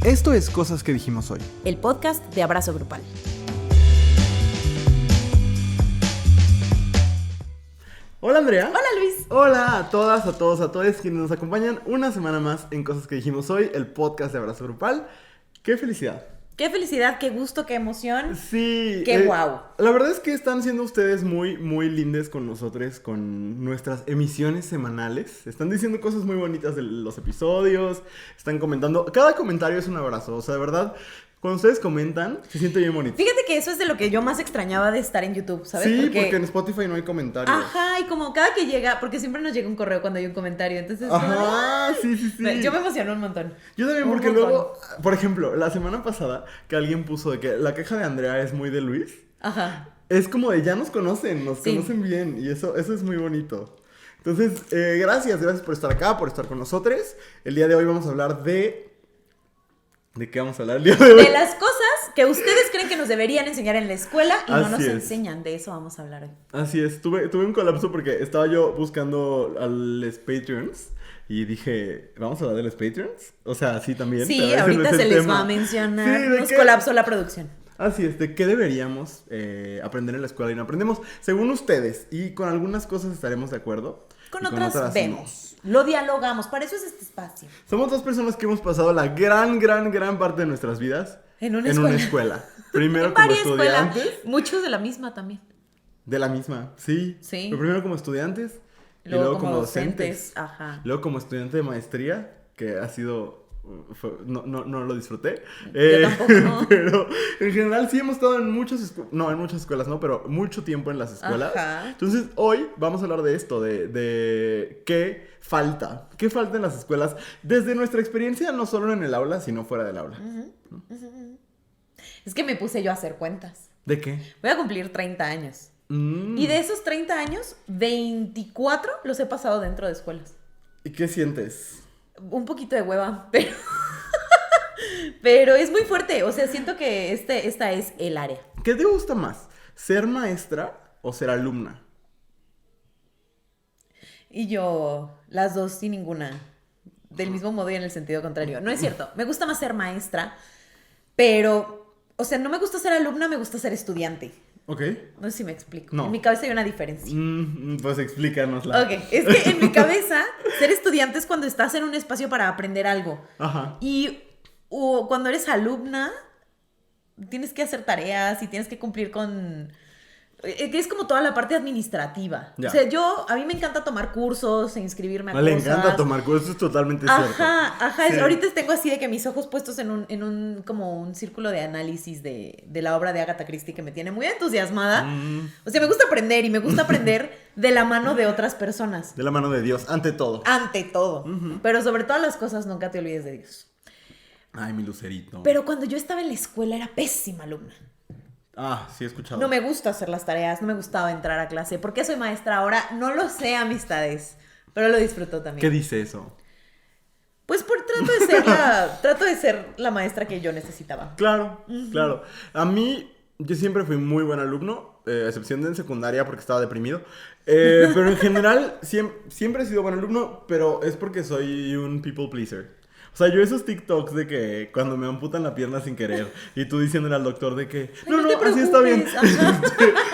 Esto es Cosas que dijimos hoy, el podcast de Abrazo Grupal. Hola Andrea. Hola Luis. Hola a todas, a todos, a todos quienes nos acompañan una semana más en Cosas que dijimos hoy, el podcast de Abrazo Grupal. ¡Qué felicidad! Qué felicidad, qué gusto, qué emoción. Sí. Qué guau. La verdad es que están siendo ustedes muy, muy lindes con nosotros, con nuestras emisiones semanales. Están diciendo cosas muy bonitas de los episodios, están comentando. Cada comentario es un abrazo, o sea, de verdad, cuando ustedes comentan, se siente bien bonito. Fíjate que eso es de lo que yo más extrañaba de estar en YouTube, ¿sabes? Sí, porque en Spotify no hay comentarios. Ajá, y como cada que llega, porque siempre nos llega un correo cuando hay un comentario, entonces... Ajá, sí. Yo me emociono un montón. Yo también, porque luego, por ejemplo, la semana pasada que alguien puso de que la queja de Andrea es muy de Luis. Ajá. Es como de ya nos conocen bien, y eso es muy bonito. Entonces, gracias por estar acá, por estar con nosotros. El día de hoy vamos a hablar de... ¿De qué vamos a hablar el día de hoy? De las cosas que ustedes creen que nos deberían enseñar en la escuela y no nos enseñan. De eso vamos a hablar hoy. Así es, tuve un colapso porque estaba yo buscando a los Patreons y dije, ¿vamos a hablar de los Patreons? O sea, sí también. Sí, ahorita se les va a mencionar. Sí, nos colapsó la producción. Así es, ¿de qué deberíamos aprender en la escuela y no aprendemos? Según ustedes, y con algunas cosas estaremos de acuerdo. Con otras vemos. Lo dialogamos, para eso es este espacio. Somos dos personas que hemos pasado la gran parte de nuestras vidas en una escuela. Primero en como estudiantes. Escuelas, muchos de la misma también. De la misma, sí. Pero primero como estudiantes y luego como docentes. Ajá. Luego como estudiante de maestría, que ha sido... no lo disfruté. Yo tampoco, no. Pero en general sí hemos estado en muchas escuelas, ¿no? Pero mucho tiempo en las escuelas. Ajá. Entonces hoy vamos a hablar de esto, de qué falta. ¿Qué falta en las escuelas? Desde nuestra experiencia, no solo en el aula, sino fuera del aula. Es que me puse yo a hacer cuentas. ¿De qué? Voy a cumplir 30 años. Y de esos 30 años, 24 los he pasado dentro de escuelas. ¿Y qué sientes? Un poquito de hueva, pero es muy fuerte. O sea, siento que esta es el área. ¿Qué te gusta más? ¿Ser maestra o ser alumna? Y yo, las dos sin ninguna. Del mismo modo y en el sentido contrario. No es cierto. Me gusta más ser maestra, pero, o sea, no me gusta ser alumna, me gusta ser estudiante. Ok. No sé si me explico. No. En mi cabeza hay una diferencia. Pues explícanosla. Ok, es que en mi cabeza, ser estudiante es cuando estás en un espacio para aprender algo. Ajá. Y cuando eres alumna, tienes que hacer tareas y tienes que cumplir con... Es como toda la parte administrativa. Ya. O sea, a mí me encanta tomar cursos e inscribirme a cosas. Le encanta tomar cursos, es totalmente cierto. Ajá. Sí. Ahorita tengo así de que mis ojos puestos en un como un círculo de análisis de la obra de Agatha Christie que me tiene muy entusiasmada. O sea, me gusta aprender y me gusta aprender de la mano de otras personas. De la mano de Dios, ante todo. Ante todo. Pero sobre todas las cosas, nunca te olvides de Dios. Ay, mi lucerito. Pero cuando yo estaba en la escuela era pésima alumna. Ah, sí he escuchado. No me gusta hacer las tareas, no me gustaba entrar a clase. ¿Por qué soy maestra ahora? No lo sé, amistades, pero lo disfruto también. ¿Qué dice eso? Pues trato de ser la maestra que yo necesitaba. Claro. A mí, yo siempre fui muy buen alumno, a excepción de en secundaria porque estaba deprimido. Pero en general, siempre he sido buen alumno, pero es porque soy un people pleaser. O sea, yo esos TikToks de que cuando me amputan la pierna sin querer y tú diciéndole al doctor de que no, así está bien.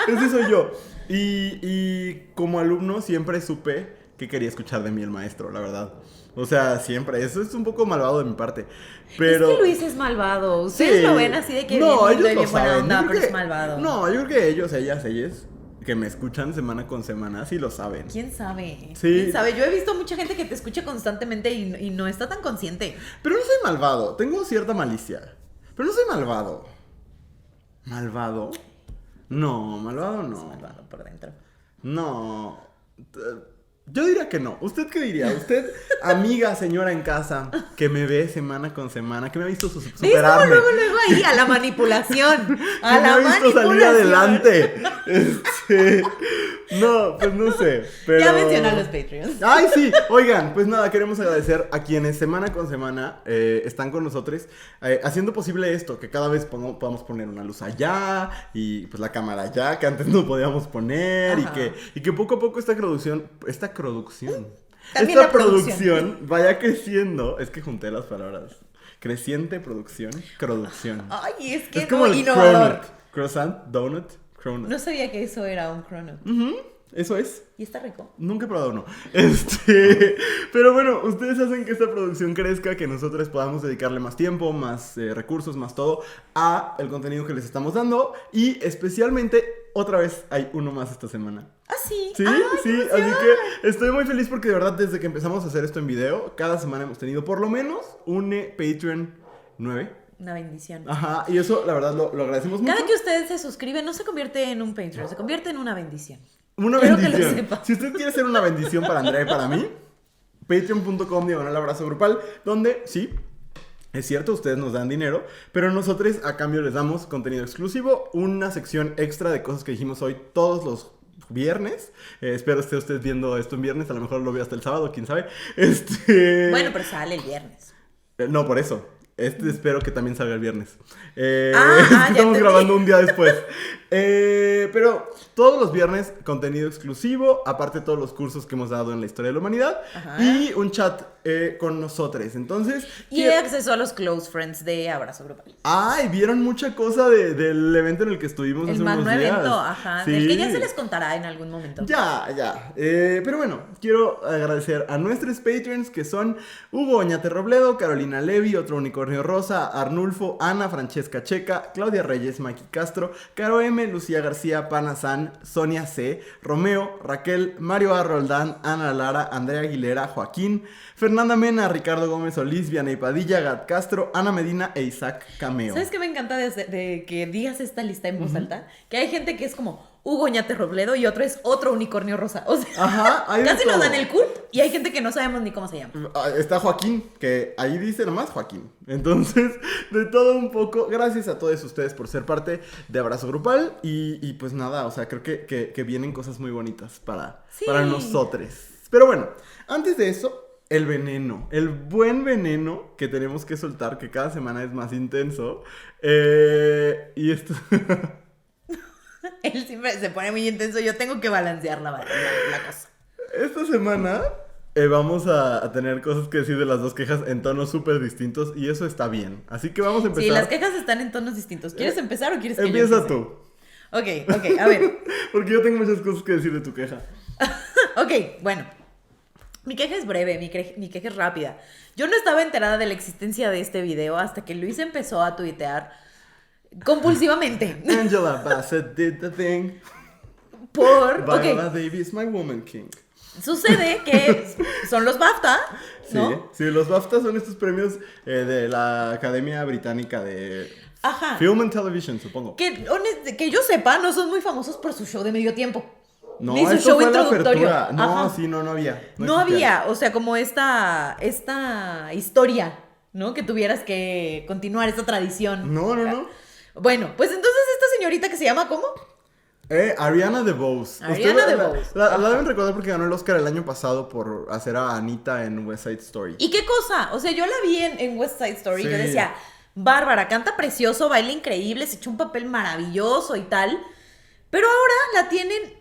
Ese soy yo. Y como alumno siempre supe que quería escuchar de mí el maestro, la verdad. O sea, siempre. Eso es un poco malvado de mi parte. Pero... Es que Luis es malvado. Ustedes lo ven así de que no, bien lindo ellos y bien buena onda, pero que... es malvado. No, yo creo que ellos que me escuchan semana con semana, sí lo saben. ¿Quién sabe? Sí. ¿Quién sabe? Yo he visto mucha gente que te escucha constantemente y no está tan consciente. Pero no soy malvado, tengo cierta malicia. Pero no soy malvado. ¿Malvado? No, malvado no. Es malvado por dentro. No. Yo diría que no. ¿Usted qué diría? Usted, amiga, señora en casa, que me ve semana con semana, que me ha visto superarme. ¿Ves cómo luego ahí a la manipulación? A la manipulación. Me ha visto salir adelante. No, pues no sé. Pero... Ya mencionan los Patreons. Ay, sí. Oigan, pues nada, queremos agradecer a quienes semana con semana están con nosotros haciendo posible esto, que cada vez podamos poner una luz allá y pues la cámara allá, que antes no podíamos poner y que poco a poco esta producción También esta producción vaya creciendo. Es que junté las palabras. Creciente producción. Ay, es que es como el innovador. cronut. Croissant, donut, cronut. No sabía que eso era un cronut. Eso es. ¿Y está rico? Nunca he probado uno. Pero bueno, ustedes hacen que esta producción crezca, que nosotros podamos dedicarle más tiempo, más recursos, más todo a el contenido que les estamos dando. Y especialmente, otra vez, hay uno más esta semana. ¿Ah, sí? Sí, ¡ay, sí, así que estoy muy feliz porque de verdad desde que empezamos a hacer esto en video, cada semana hemos tenido por lo menos un Patreon 9. Una bendición. Ajá, y eso la verdad lo agradecemos mucho. Cada que ustedes se suscriben no se convierte en un Patreon, se convierte en una bendición. Una Quiero bendición. que lo sepa. Si usted quiere ser una bendición para Andrea y para mí, patreon.com/abrazo grupal, donde sí, es cierto, ustedes nos dan dinero, pero nosotros a cambio les damos contenido exclusivo, una sección extra de cosas que dijimos hoy todos los viernes. Espero esté usted viendo esto en viernes, a lo mejor lo veo hasta el sábado, quién sabe. Bueno, pero sale el viernes. No, por eso. Espero que también salga el viernes. ya Estamos grabando un día después. Pero todos los viernes contenido exclusivo, aparte de todos los cursos que hemos dado en la historia de la humanidad. Ajá. Y un chat con nosotros. Entonces... Y acceso a los close friends de Abrazo Grupal. Ay, vieron mucha cosa del evento en el que estuvimos hace unos días. El magno evento, ajá. Sí. Del que ya se les contará en algún momento. Ya. Pero bueno, quiero agradecer a nuestros patrons que son Hugo Oñate Robledo, Carolina Levi, Otro Unicornio Rosa, Arnulfo, Ana Francesca Checa, Claudia Reyes, Maki Castro, Caro M, Lucía García, Pana San, Sonia C, Romeo, Raquel, Mario A. Roldán, Ana Lara, Andrea Aguilera, Joaquín, Fernanda Mena, Ricardo Gómez Solís, Vianey Padilla, Gat Castro, Ana Medina e Isaac Cameo. ¿Sabes qué me encanta de que digas esta lista en voz alta? Que hay gente que es como Hugo Oñate Robledo y otro es Otro Unicornio Rosa. O sea, ajá, casi nos dan el cult y hay gente que no sabemos ni cómo se llama. Está Joaquín, que ahí dice nomás Joaquín. Entonces, de todo un poco, gracias a todos ustedes por ser parte de Abrazo Grupal. Y pues nada, o sea, creo que vienen cosas muy bonitas para nosotros. Pero bueno, antes de eso, el veneno, el buen veneno que tenemos que soltar, que cada semana es más intenso. Y esto... Él siempre se pone muy intenso, yo tengo que balancear la cosa. Esta semana vamos a tener cosas que decir de las dos quejas en tonos súper distintos y eso está bien. Así que vamos a empezar. Sí, las quejas están en tonos distintos. ¿Quieres empezar o quieres que Empieza yo empiece? tú. Ok, a ver. Porque yo tengo muchas cosas que decir de tu queja. Ok, bueno. Mi queja es breve, mi queja es rápida. Yo no estaba enterada de la existencia de este video hasta que Luis empezó a tuitear compulsivamente. Angela Bassett did the thing. Viola Davis is my woman king. Sucede que son los BAFTA, ¿no? Sí, los BAFTA son estos premios de la Academia Británica de Film and Television, supongo. Que yo sepa, no son muy famosos por su show de medio tiempo. No, ni su esto show fue introductorio. La apertura. No, sí, no había. No había, o sea, como esta historia, ¿no? Que tuvieras que continuar esta tradición. No. Bueno, pues entonces esta señorita que se llama, ¿cómo? Ariana DeBose. Ariana DeBose. La deben recordar porque ganó el Oscar el año pasado por hacer a Anita en West Side Story. ¿Y qué cosa? O sea, yo la vi en West Side Story y sí. yo decía, bárbara, canta precioso, baila increíble, se echó un papel maravilloso y tal. Pero ahora la tienen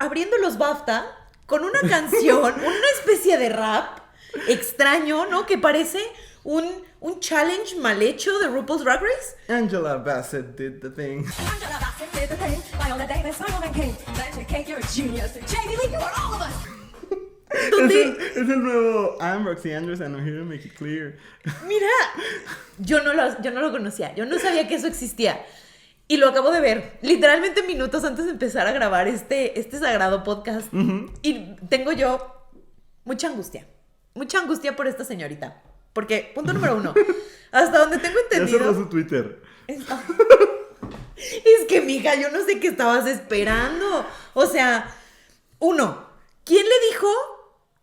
abriendo los BAFTA con una canción, una especie de rap extraño, ¿no? Que parece un challenge mal hecho de RuPaul's Drag Race. Angela Bassett did the thing. Angela Bassett did the thing. Viola Davis, my woman king. Blanche Cake, you're a genius. Jamie Lee, you are all of us. Es el nuevo I'm Roxy Andrews and I'm here to make it clear. Mira, yo no lo conocía, yo no sabía que eso existía. Y lo acabo de ver, literalmente minutos antes de empezar a grabar este sagrado podcast. Uh-huh. Y tengo yo mucha angustia por esta señorita. Porque, punto número 1, hasta donde tengo entendido... Ya cerró su Twitter. Es que, mija, yo no sé qué estabas esperando. O sea, 1, ¿quién le dijo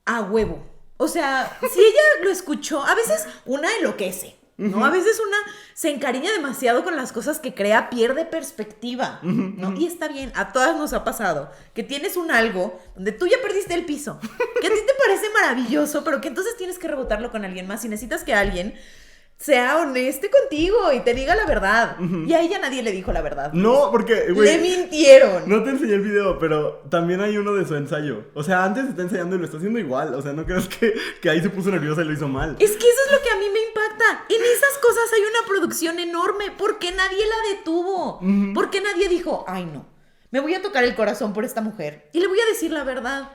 a huevo? O sea, si ella lo escuchó, a veces una enloquece, ¿no? Uh-huh. A veces una se encariña demasiado con las cosas que crea, pierde perspectiva, ¿no? Uh-huh. Y está bien, a todas nos ha pasado que tienes un algo donde tú ya perdiste el piso, que a ti te parece maravilloso, pero que entonces tienes que rebotarlo con alguien más y necesitas que alguien sea honeste contigo y te diga la verdad. Y a ella nadie le dijo la verdad. No, porque, güey, le mintieron. No te enseñé el video, pero también hay uno de su ensayo. O sea, antes está ensayando y lo está haciendo igual. O sea, no creas que ahí se puso nerviosa y lo hizo mal. Es que eso es lo que a mí me impacta. En esas cosas hay una producción enorme. ¿Por qué nadie la detuvo? ¿Por qué nadie dijo, ay no, me voy a tocar el corazón por esta mujer y le voy a decir la verdad?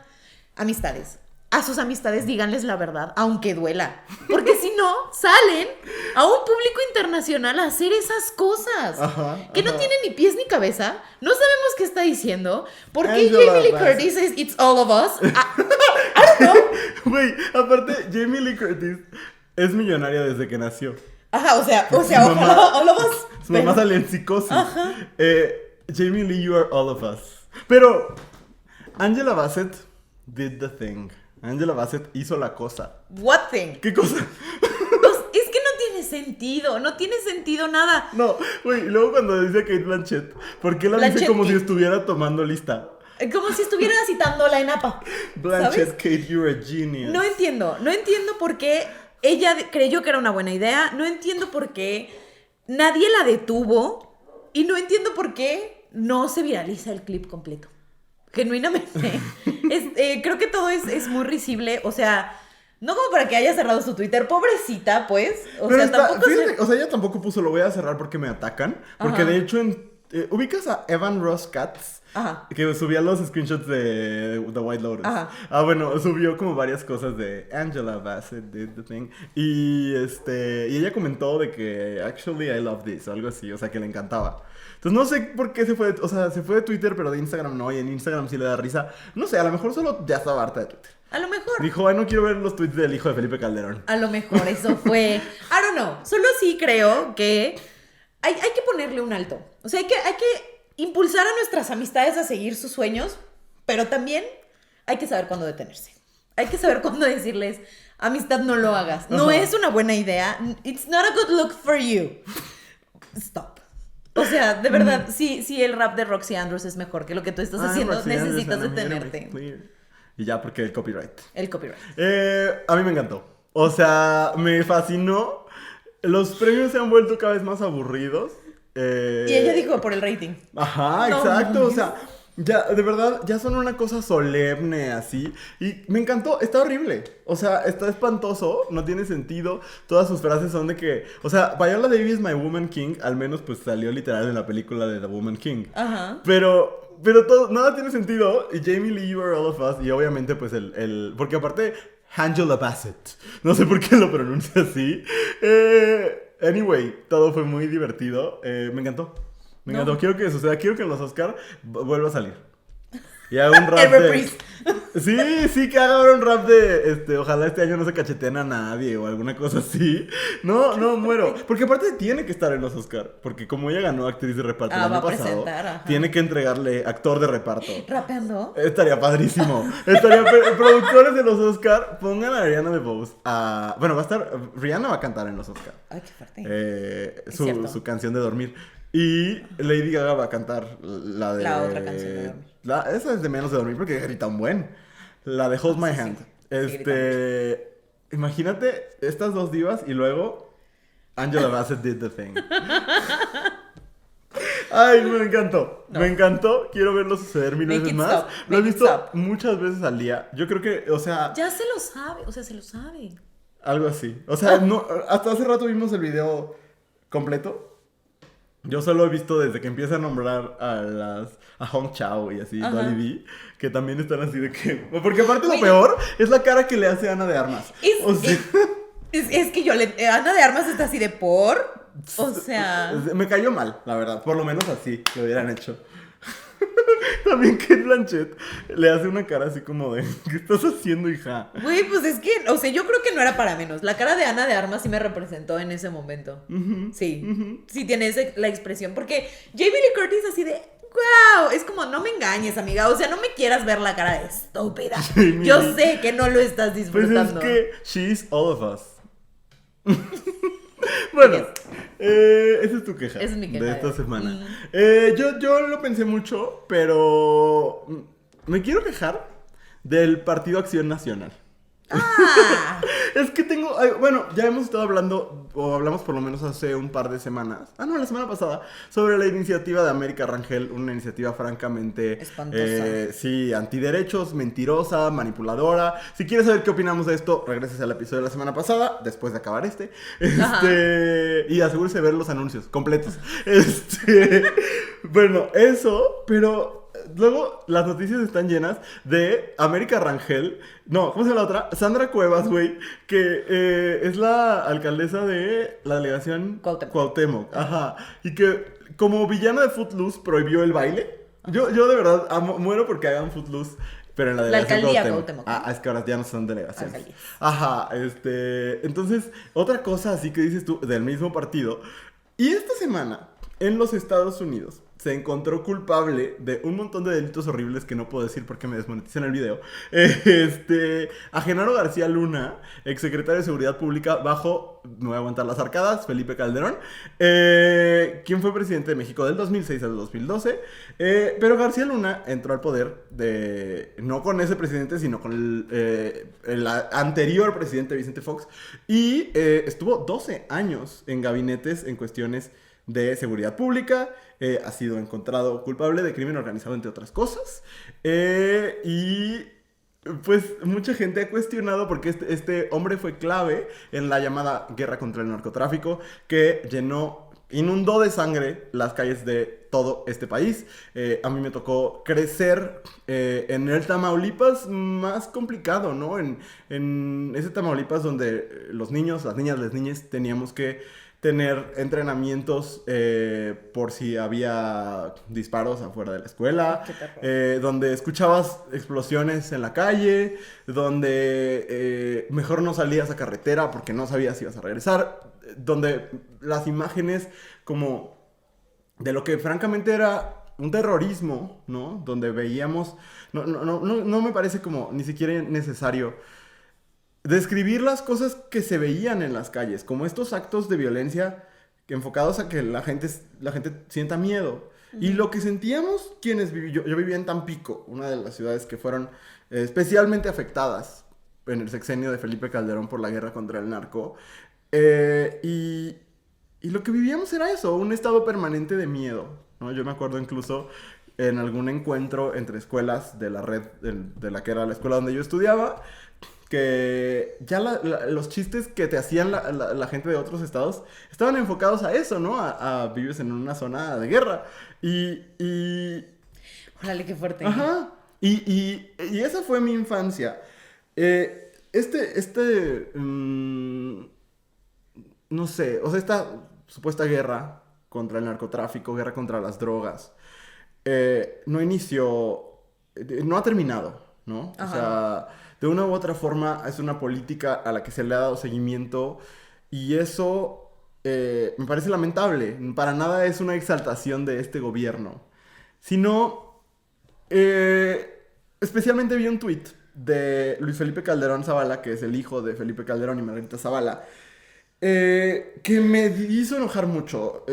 Amistades. A sus amistades díganles la verdad, aunque duela. Porque si no, salen a un público internacional a hacer esas cosas. Que no tienen ni pies ni cabeza. No sabemos qué está diciendo. ¿Por qué Jamie Lee Curtis es It's All of Us? I don't know. Güey, aparte, Jamie Lee Curtis es millonaria desde que nació. Ajá, o sea, ojalá All of Us. Su mamá sale en psicosis. Jamie Lee, you are all of us. Pero Angela Bassett did the thing. Angela Bassett hizo la cosa. What thing? ¿Qué cosa? Es que no tiene sentido. No tiene sentido nada. No, güey, luego cuando dice Kate Blanchett, ¿por qué la dice como si estuviera tomando lista? Como si estuviera citándola en APA. Blanchett, ¿sabes? Kate, you're a genius. No entiendo por qué ella creyó que era una buena idea. No entiendo por qué nadie la detuvo. Y no entiendo por qué no se viraliza el clip completo. Genuinamente. Creo que todo es muy risible. O sea, no como para que haya cerrado su Twitter. Pobrecita, pues. O sea, ella tampoco puso lo voy a cerrar porque me atacan. Porque de hecho, ubicas a Evan Ross Katz. Que subía los screenshots de The White Lotus. Bueno, subió como varias cosas de Angela Bassett did the thing. Y ella comentó de que actually I love this o algo así, o sea, que le encantaba. Entonces no sé por qué se fue, o sea, se fue de Twitter, pero de Instagram no, y en Instagram sí le da risa. No sé, a lo mejor solo ya estaba harta de Twitter. A lo mejor. Dijo, ay, no quiero ver los tweets del hijo de Felipe Calderón. A lo mejor eso fue. I don't know. Solo sí creo que hay que ponerle un alto. O sea, hay que impulsar a nuestras amistades a seguir sus sueños, pero también hay que saber cuándo detenerse. Hay que saber cuándo decirles, amistad, no lo hagas. No es una buena idea. It's not a good look for you. Stop. O sea, de verdad, sí el rap de Roxy Andrews es mejor que lo que tú estás haciendo. Roxy necesitas Andrews, detenerte. Y ya, porque el copyright. El copyright. A mí me encantó. O sea, me fascinó. Los premios se han vuelto cada vez más aburridos. Y ella dijo por el rating. Ajá, No, exacto. O sea, ya, de verdad, ya son una cosa solemne así. Y me encantó, está horrible. O sea, está espantoso, no tiene sentido. Todas sus frases son de que, o sea, Viola Davis, My Woman King, al menos pues salió literal en la película de The Woman King. Pero todo, nada tiene sentido. Y Jamie Lee, You Are All of Us. Y obviamente pues porque aparte, Angela Bassett. No sé por qué lo pronuncia así. Anyway, todo fue muy divertido. Me encantó. Me encantó. Quiero que suceda. Quiero que en los Oscar vuelva a salir. Y haga un rap reprise. Sí, que haga un rap de ojalá este año no se cacheteen a nadie o alguna cosa así. No, muero. Porque aparte tiene que estar en los Oscar. Porque como ella ganó actriz de reparto el año pasado, tiene que entregarle actor de reparto. ¿Rapeando? Estaría padrísimo. Productores de los Oscar, pongan a Ariana DeBose a... Bueno, Rihanna va a cantar en los Oscar. Ay, qué fuerte. Su canción de dormir. Y Lady Gaga va a cantar la otra canción de dormir. Esa es de menos de dormir porque grita un buen. La de Hold My Hand. Imagínate estas dos divas y luego Angela Bassett did the thing. Ay, me encantó. Me encantó. Quiero verlo suceder mil veces más. Lo he visto muchas veces al día. Yo creo que, o sea... Ya se lo sabe. O sea, se lo sabe. Algo así. O sea, no, hasta hace rato vimos el video completo. Yo solo he visto desde que empieza a nombrar a Hong Chao y así, Dolly B, que también están así de que... Porque aparte lo peor es la cara que le hace Ana de Armas. Es que Ana de Armas está así de por... O sea... Me cayó mal, la verdad. Por lo menos así lo hubieran hecho. También Kate Blanchett le hace una cara así como de ¿qué estás haciendo, hija? Güey, pues es que, o sea, yo creo que no era para menos. La cara de Ana de Armas sí me representó en ese momento. Sí, sí tiene la expresión. Porque Jamie Lee Curtis así de wow, es como, no me engañes, amiga. O sea, no me quieras ver la cara de estúpida. Yo sé que no lo estás disfrutando. Pues es que she's all of us. Bueno, esa es tu queja. Esa es mi queja de esta semana. Yo lo pensé mucho, pero me quiero quejar del Partido Acción Nacional. Ah. Es que tengo bueno, ya hemos estado hablando, o hablamos por lo menos hace un par de semanas, la semana pasada, sobre la iniciativa de América Rangel, una iniciativa francamente... espantosa. Sí, antiderechos, mentirosa, manipuladora. Si quieres saber qué opinamos de esto, regreses al episodio de la semana pasada, después de acabar y asegúrese de ver los anuncios completos. Bueno, eso, pero... Luego, las noticias están llenas de América Rangel. No, ¿cómo se llama la otra? Sandra Cuevas, güey, que es la alcaldesa de la delegación Cuauhtémoc. Ajá. Y que como villana de Footloose prohibió el baile. Yo de verdad muero porque hagan Footloose, pero en la delegación Cuauhtémoc. Es que ahora ya no son delegaciones. Ajá, entonces, otra cosa así que dices tú, del mismo partido. Y esta semana, en los Estados Unidos, se encontró culpable de un montón de delitos horribles que no puedo decir porque me desmonetizan el video. A Genaro García Luna, exsecretario de Seguridad Pública bajo, me voy a aguantar las arcadas, Felipe Calderón, quien fue presidente de México del 2006 al 2012. Pero García Luna entró al poder no con ese presidente, sino con el anterior presidente Vicente Fox. Y estuvo 12 años en gabinetes en cuestiones de seguridad pública. Ha sido encontrado culpable de crimen organizado, entre otras cosas. Y pues mucha gente ha cuestionado porque este hombre fue clave en la llamada guerra contra el narcotráfico, que inundó de sangre las calles de todo este país. A mí me tocó crecer en el Tamaulipas más complicado, ¿no? En ese Tamaulipas donde los niños, las niñas, las niñas teníamos que tener entrenamientos por si había disparos afuera de la escuela, donde escuchabas explosiones en la calle, donde mejor no salías a carretera porque no sabías si ibas a regresar, donde las imágenes como de lo que francamente era un terrorismo, ¿no? Donde veíamos, no me parece como ni siquiera necesario describir las cosas que se veían en las calles, como estos actos de violencia enfocados a que la gente sienta miedo. Y lo que sentíamos quienes yo vivía en Tampico, una de las ciudades que fueron especialmente afectadas en el sexenio de Felipe Calderón por la guerra contra el narco. Y lo que vivíamos era eso, un estado permanente de miedo, ¿no? Yo me acuerdo incluso en algún encuentro entre escuelas de la red, de la que era la escuela donde yo estudiaba, que ya los chistes que te hacían la gente de otros estados estaban enfocados a eso, ¿no? Vives en una zona de guerra. Órale, qué fuerte. Ajá. Y esa fue mi infancia. No sé, o sea, esta supuesta guerra contra el narcotráfico, guerra contra las drogas, no ha terminado, ¿no? Ajá. O sea, de una u otra forma es una política a la que se le ha dado seguimiento y eso me parece lamentable. Para nada es una exaltación de este gobierno, sino especialmente vi un tuit de Luis Felipe Calderón Zavala, que es el hijo de Felipe Calderón y Margarita Zavala, que me hizo enojar mucho.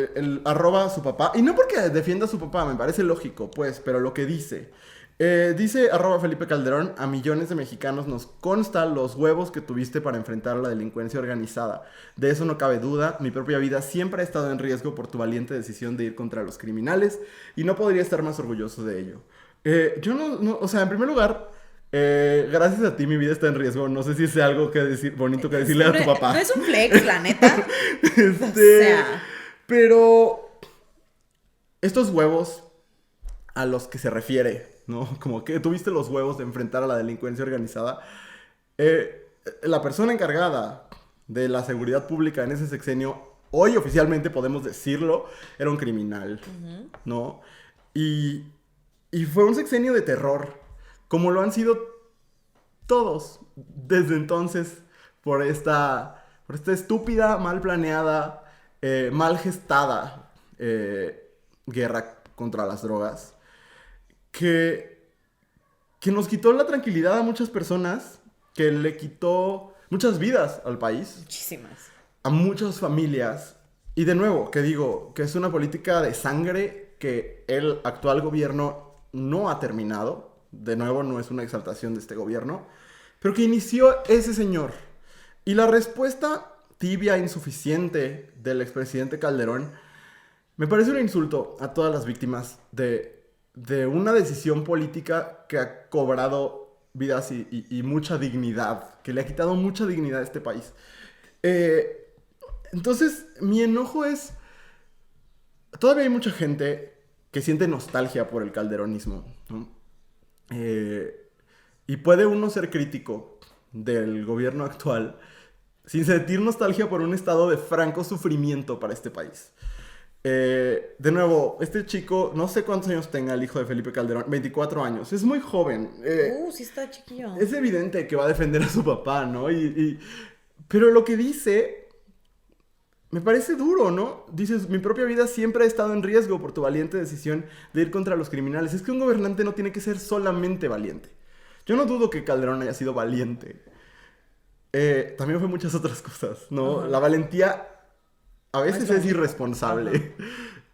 Arroba a su papá, y no porque defienda a su papá, me parece lógico, pues, pero lo que dice arroba Felipe Calderón: a millones de mexicanos nos consta los huevos que tuviste para enfrentar a la delincuencia organizada. De eso no cabe duda. Mi propia vida siempre ha estado en riesgo por tu valiente decisión de ir contra los criminales y no podría estar más orgulloso de ello. Yo o sea, en primer lugar, gracias a ti mi vida está en riesgo. No sé si es algo que decir, bonito que decirle a tu papá. No es un flex, la neta. O sea. Pero estos huevos a los que se refiere, ¿no? Como que tuviste los huevos de enfrentar a la delincuencia organizada. La persona encargada de la seguridad pública en ese sexenio, hoy oficialmente podemos decirlo, era un criminal, ¿no? Y fue un sexenio de terror, como lo han sido todos desde entonces, por esta estúpida, mal planeada, mal gestada guerra contra las drogas, que nos quitó la tranquilidad a muchas personas, que le quitó muchas vidas al país. Muchísimas. A muchas familias. Y de nuevo, que digo, que es una política de sangre que el actual gobierno no ha terminado. De nuevo, no es una exaltación de este gobierno, pero que inició ese señor. Y la respuesta tibia, insuficiente del expresidente Calderón me parece un insulto a todas las víctimas de una decisión política que ha cobrado vidas y mucha dignidad, que le ha quitado mucha dignidad a este país. Entonces, mi enojo es... Todavía hay mucha gente que siente nostalgia por el calderonismo, ¿no? Y puede uno ser crítico del gobierno actual sin sentir nostalgia por un estado de franco sufrimiento para este país. De nuevo, este chico, no sé cuántos años tenga el hijo de Felipe Calderón, 24 años, es muy joven. Sí está chiquillo. Es evidente que va a defender a su papá, ¿no? Pero lo que dice me parece duro, ¿no? Dices, mi propia vida siempre ha estado en riesgo por tu valiente decisión de ir contra los criminales. Es que un gobernante no tiene que ser solamente valiente. Yo no dudo que Calderón haya sido valiente. También fue muchas otras cosas, ¿no? La valentía a veces es irresponsable.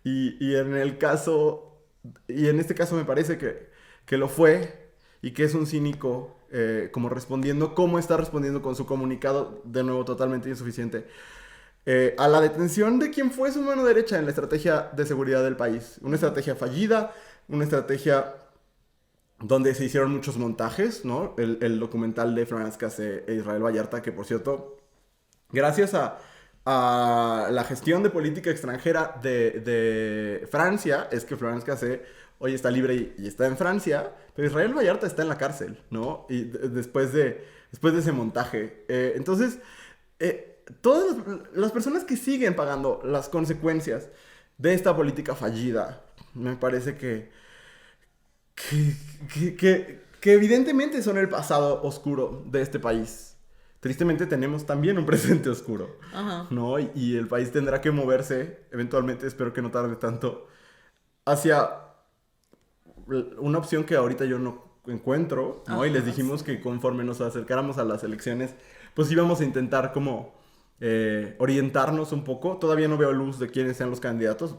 Y en este caso me parece que lo fue y que es un cínico cómo está respondiendo con su comunicado, de nuevo totalmente insuficiente, a la detención de quien fue su mano derecha en la estrategia de seguridad del país. Una estrategia fallida, una estrategia donde se hicieron muchos montajes, ¿no? El documental de Florence Cassé e Israel Vallarta, que por cierto, gracias a la gestión de política extranjera de Francia, es que Florence Cassé hoy está libre y está en Francia, pero Israel Vallarta está en la cárcel, ¿no? Y después de ese montaje. Entonces, todas las personas que siguen pagando las consecuencias de esta política fallida, me parece que evidentemente son el pasado oscuro de este país. Tristemente tenemos también un presente oscuro, ¿no? Y el país tendrá que moverse, eventualmente, espero que no tarde tanto, hacia una opción que ahorita yo no encuentro, ¿no? Y les dijimos que conforme nos acercáramos a las elecciones, pues íbamos a intentar como orientarnos un poco. Todavía no veo luz de quiénes sean los candidatos.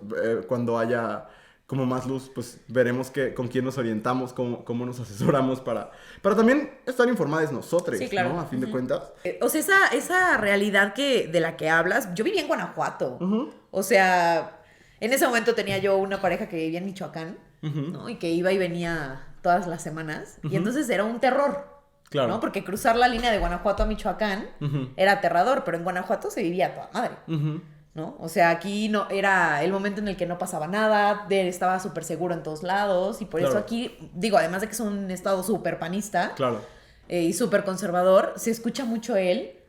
Cuando haya como más luz, pues veremos con quién nos orientamos, cómo nos asesoramos para también estar informados nosotros, sí, claro, ¿no? A fin de cuentas. O sea, esa realidad de la que hablas, yo vivía en Guanajuato. O sea, en ese momento tenía yo una pareja que vivía en Michoacán, ¿no? Y que iba y venía todas las semanas. Y entonces era un terror. Claro. ¿No? Porque cruzar la línea de Guanajuato a Michoacán era aterrador, pero en Guanajuato se vivía a toda madre. ¿No? O sea, aquí no era el momento en el que no pasaba nada, estaba súper seguro en todos lados, y por eso aquí, digo, además de que es un estado súper panista y súper conservador, se escucha mucho él,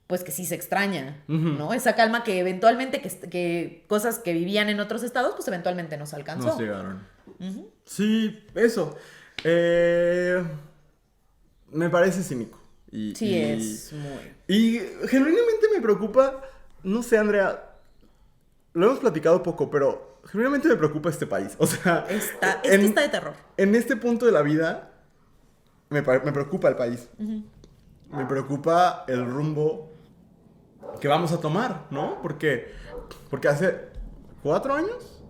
pues que sí se extraña, ¿no? Esa calma que eventualmente, que cosas que vivían en otros estados, pues eventualmente nos alcanzó. Nos llegaron. Sí, eso. Me parece cínico. Es muy... Y genuinamente me preocupa, no sé, Andrea, lo hemos platicado poco, pero genuinamente me preocupa este país. O sea... está de terror. En este punto de la vida, me preocupa el país. Me preocupa el rumbo que vamos a tomar, ¿no? Porque hace 4 años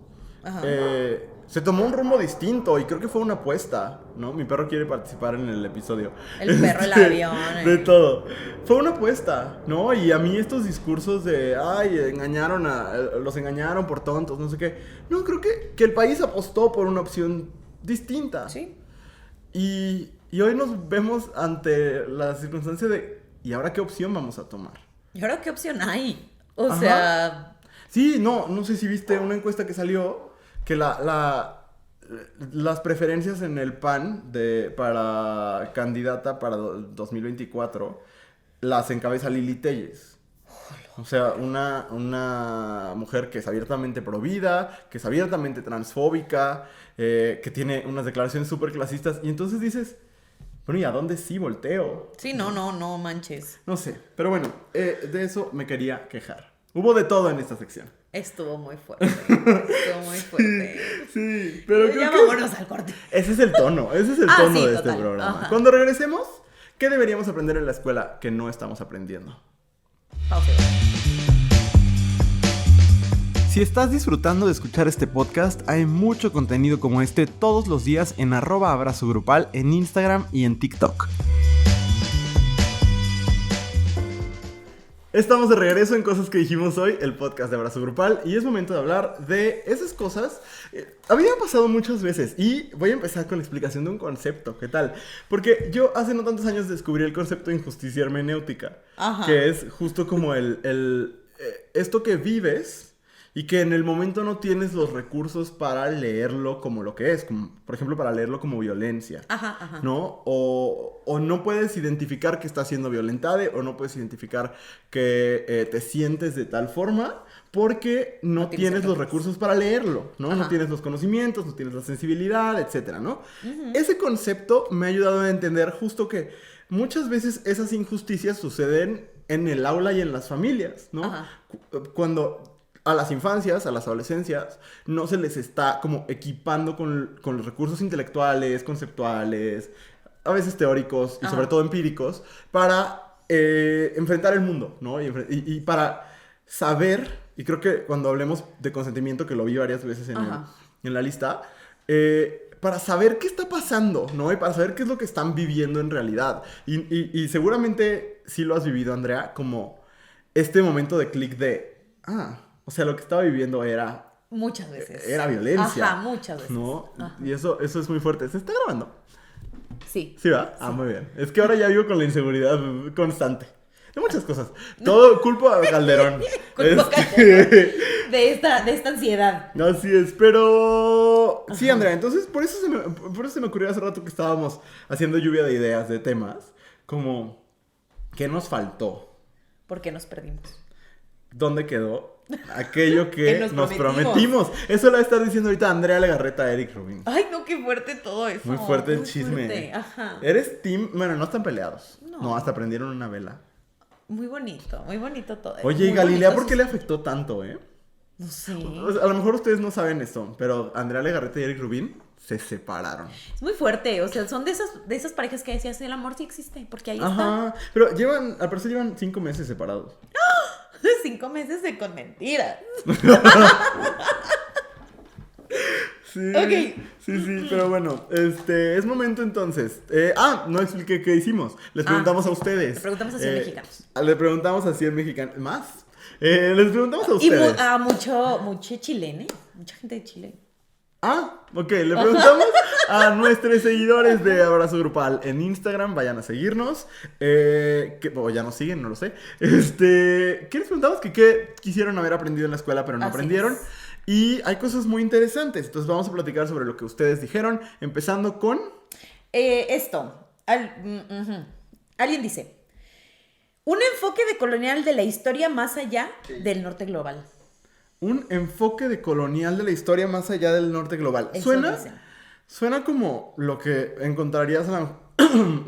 se tomó un rumbo distinto y creo que fue una apuesta, ¿no? Mi perro quiere participar en el episodio. El perro, el avión. De todo. Fue una apuesta, ¿no? Y a mí estos discursos de, los engañaron por tontos, no sé qué. No, creo que el país apostó por una opción distinta. Sí. Y hoy nos vemos ante la circunstancia de, ¿y ahora qué opción vamos a tomar? ¿Y ahora qué opción hay? O sea... Sí, no sé si viste una encuesta que salió que las preferencias en el PAN para candidata para 2024 las encabeza Lili Téllez. O sea, una mujer que es abiertamente provida, que es abiertamente transfóbica, que tiene unas declaraciones súper clasistas. Y entonces dices, bueno, ¿y a dónde sí volteo? Sí, no manches. No sé, pero bueno, de eso me quería quejar. Hubo de todo en esta sección. Estuvo muy fuerte. Sí, pero ya vámonos al corte. Ese es el tono de este programa. Ajá. Cuando regresemos, ¿qué deberíamos aprender en la escuela que no estamos aprendiendo? Pausa. Si estás disfrutando de escuchar este podcast, hay mucho contenido como este todos los días en @abrazogrupal en Instagram y en TikTok. Estamos de regreso en Cosas que Dijimos Hoy, el podcast de Abrazo Grupal, y es momento de hablar de esas cosas. Había pasado muchas veces y voy a empezar con la explicación de un concepto, ¿qué tal? Porque yo hace no tantos años descubrí el concepto de injusticia hermenéutica, que es justo como esto que vives y que en el momento no tienes los recursos para leerlo como lo que es, como, por ejemplo, para leerlo como violencia, ¿no? O no puedes identificar que estás siendo violentada o no puedes identificar que te sientes de tal forma porque no tienes los recursos para leerlo, ¿no? No tienes los conocimientos, no tienes la sensibilidad, etcétera, ¿no? Ese concepto me ha ayudado a entender justo que muchas veces esas injusticias suceden en el aula y en las familias, ¿no? Cuando a las infancias, a las adolescencias, no se les está como equipando con los recursos intelectuales, conceptuales, a veces teóricos y sobre todo empíricos, para enfrentar el mundo, ¿no? Y para saber, y creo que cuando hablemos de consentimiento, que lo vi varias veces en la lista, para saber qué está pasando, ¿no? Y para saber qué es lo que están viviendo en realidad. Y seguramente sí lo has vivido, Andrea, como este momento de clic de, o sea, lo que estaba viviendo era... Muchas veces. Era violencia. Muchas veces. ¿No? Y eso es muy fuerte. ¿Se está grabando? Sí. ¿Sí va? Sí. Muy bien. Es que ahora ya vivo con la inseguridad constante. De muchas cosas. Todo culpa a Calderón. Culpa a Calderón. De esta ansiedad. Así es, pero... Sí, Andrea, entonces por eso se me ocurrió hace rato que estábamos haciendo lluvia de ideas, de temas. Como, ¿qué nos faltó? ¿Por qué nos perdimos? ¿Dónde quedó aquello que nos prometimos? Eso lo va a estar diciendo ahorita Andrea Legarreta a Eric Rubin. Ay, no, qué fuerte todo eso. Muy fuerte el chisme. Fuerte. Ajá. ¿Eres team? Bueno, no están peleados. No, hasta prendieron una vela. Muy bonito todo. Oye, ¿y Galilea por qué le afectó tanto, No sé. A lo mejor ustedes no saben esto, pero Andrea Legarreta y Eric Rubin se separaron. Es muy fuerte, o sea, son de esas parejas que decías, el amor sí existe, porque ahí está. Pero al parecer llevan 5 meses separados. 5 meses de con mentiras. Sí, Ok. sí, pero bueno, es momento entonces. No expliqué qué hicimos. Les preguntamos a ustedes. Le preguntamos a 100 mexicanos. Le preguntamos a 100 mexicanos. ¿Más? Les preguntamos a ustedes. Y a mucho chileno, mucha gente de Chile. Ok, le preguntamos a nuestros seguidores de Abrazo Grupal en Instagram, vayan a seguirnos, o ya nos siguen, no lo sé. ¿Qué les preguntamos? ¿Qué quisieron haber aprendido en la escuela pero no aprendieron? Y hay cosas muy interesantes, entonces vamos a platicar sobre lo que ustedes dijeron, empezando con... Alguien dice, un enfoque decolonial de la historia más allá del norte global. Un enfoque decolonial de la historia más allá del norte global. Suena como lo que encontrarías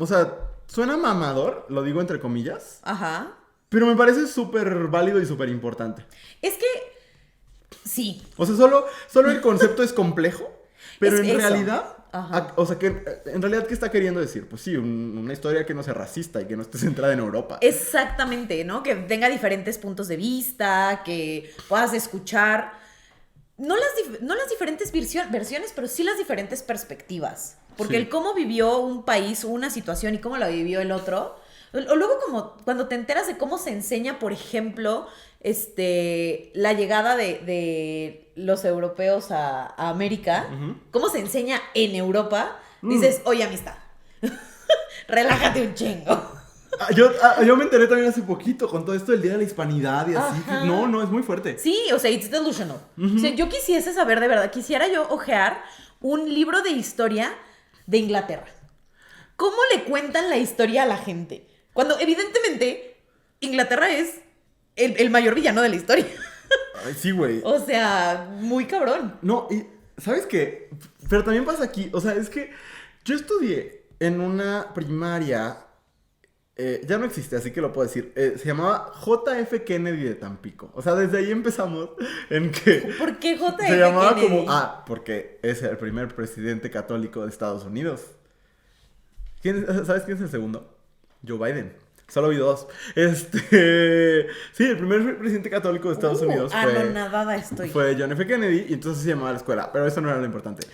o sea, suena mamador, lo digo entre comillas. Pero me parece súper válido y súper importante. Es que, sí. O sea, solo el concepto es complejo, pero en realidad... O sea, que en realidad, ¿qué está queriendo decir? Pues sí, una historia que no sea racista y que no esté centrada en Europa. Exactamente, ¿no? Que tenga diferentes puntos de vista, que puedas escuchar, no las diferentes versiones, pero sí las diferentes perspectivas. Porque el cómo vivió un país, una situación y cómo la vivió el otro. O luego como cuando te enteras de cómo se enseña, por ejemplo, la llegada de los europeos a América, cómo se enseña en Europa, dices, oye, amistad, relájate un chingo. Yo me enteré también hace poquito con todo esto del Día de la Hispanidad y así. No, es muy fuerte. Sí, o sea, it's delusional. O sea, yo quisiese saber de verdad, quisiera yo ojear un libro de historia de Inglaterra. ¿Cómo le cuentan la historia a la gente? Cuando evidentemente Inglaterra es el mayor villano de la historia. Ay, sí, güey. O sea, muy cabrón. No, y ¿sabes qué? Pero también pasa aquí, o sea, es que yo estudié en una primaria, ya no existe, así que lo puedo decir, se llamaba J.F. Kennedy de Tampico. O sea, desde ahí empezamos en que... ¿Por qué J.F. Se llamaba Kennedy? como, porque es el primer presidente católico de Estados Unidos. ¿Sabes quién es el segundo? Joe Biden. Solo vi 2. Sí, el primer presidente católico de Estados Unidos fue John F. Kennedy, y entonces se llamaba la escuela, pero eso no era lo importante.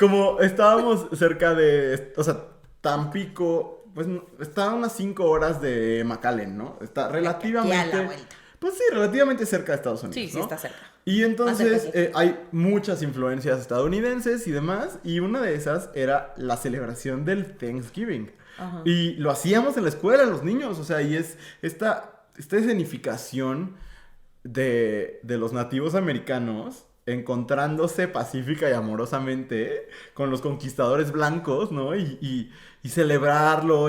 Como estábamos cerca de, o sea, Tampico, pues está a unas 5 horas de McAllen, ¿no? Está relativamente... Aquí a la vuelta. Pues sí, relativamente cerca de Estados Unidos, Sí, sí ¿no? está cerca. Y entonces Más cerca, hay muchas influencias estadounidenses y demás, y una de esas era la celebración del Thanksgiving. Ajá. Y lo hacíamos en la escuela, los niños, o sea, y es esta escenificación de los nativos americanos encontrándose pacífica y amorosamente con los conquistadores blancos, ¿no? Y celebrarlo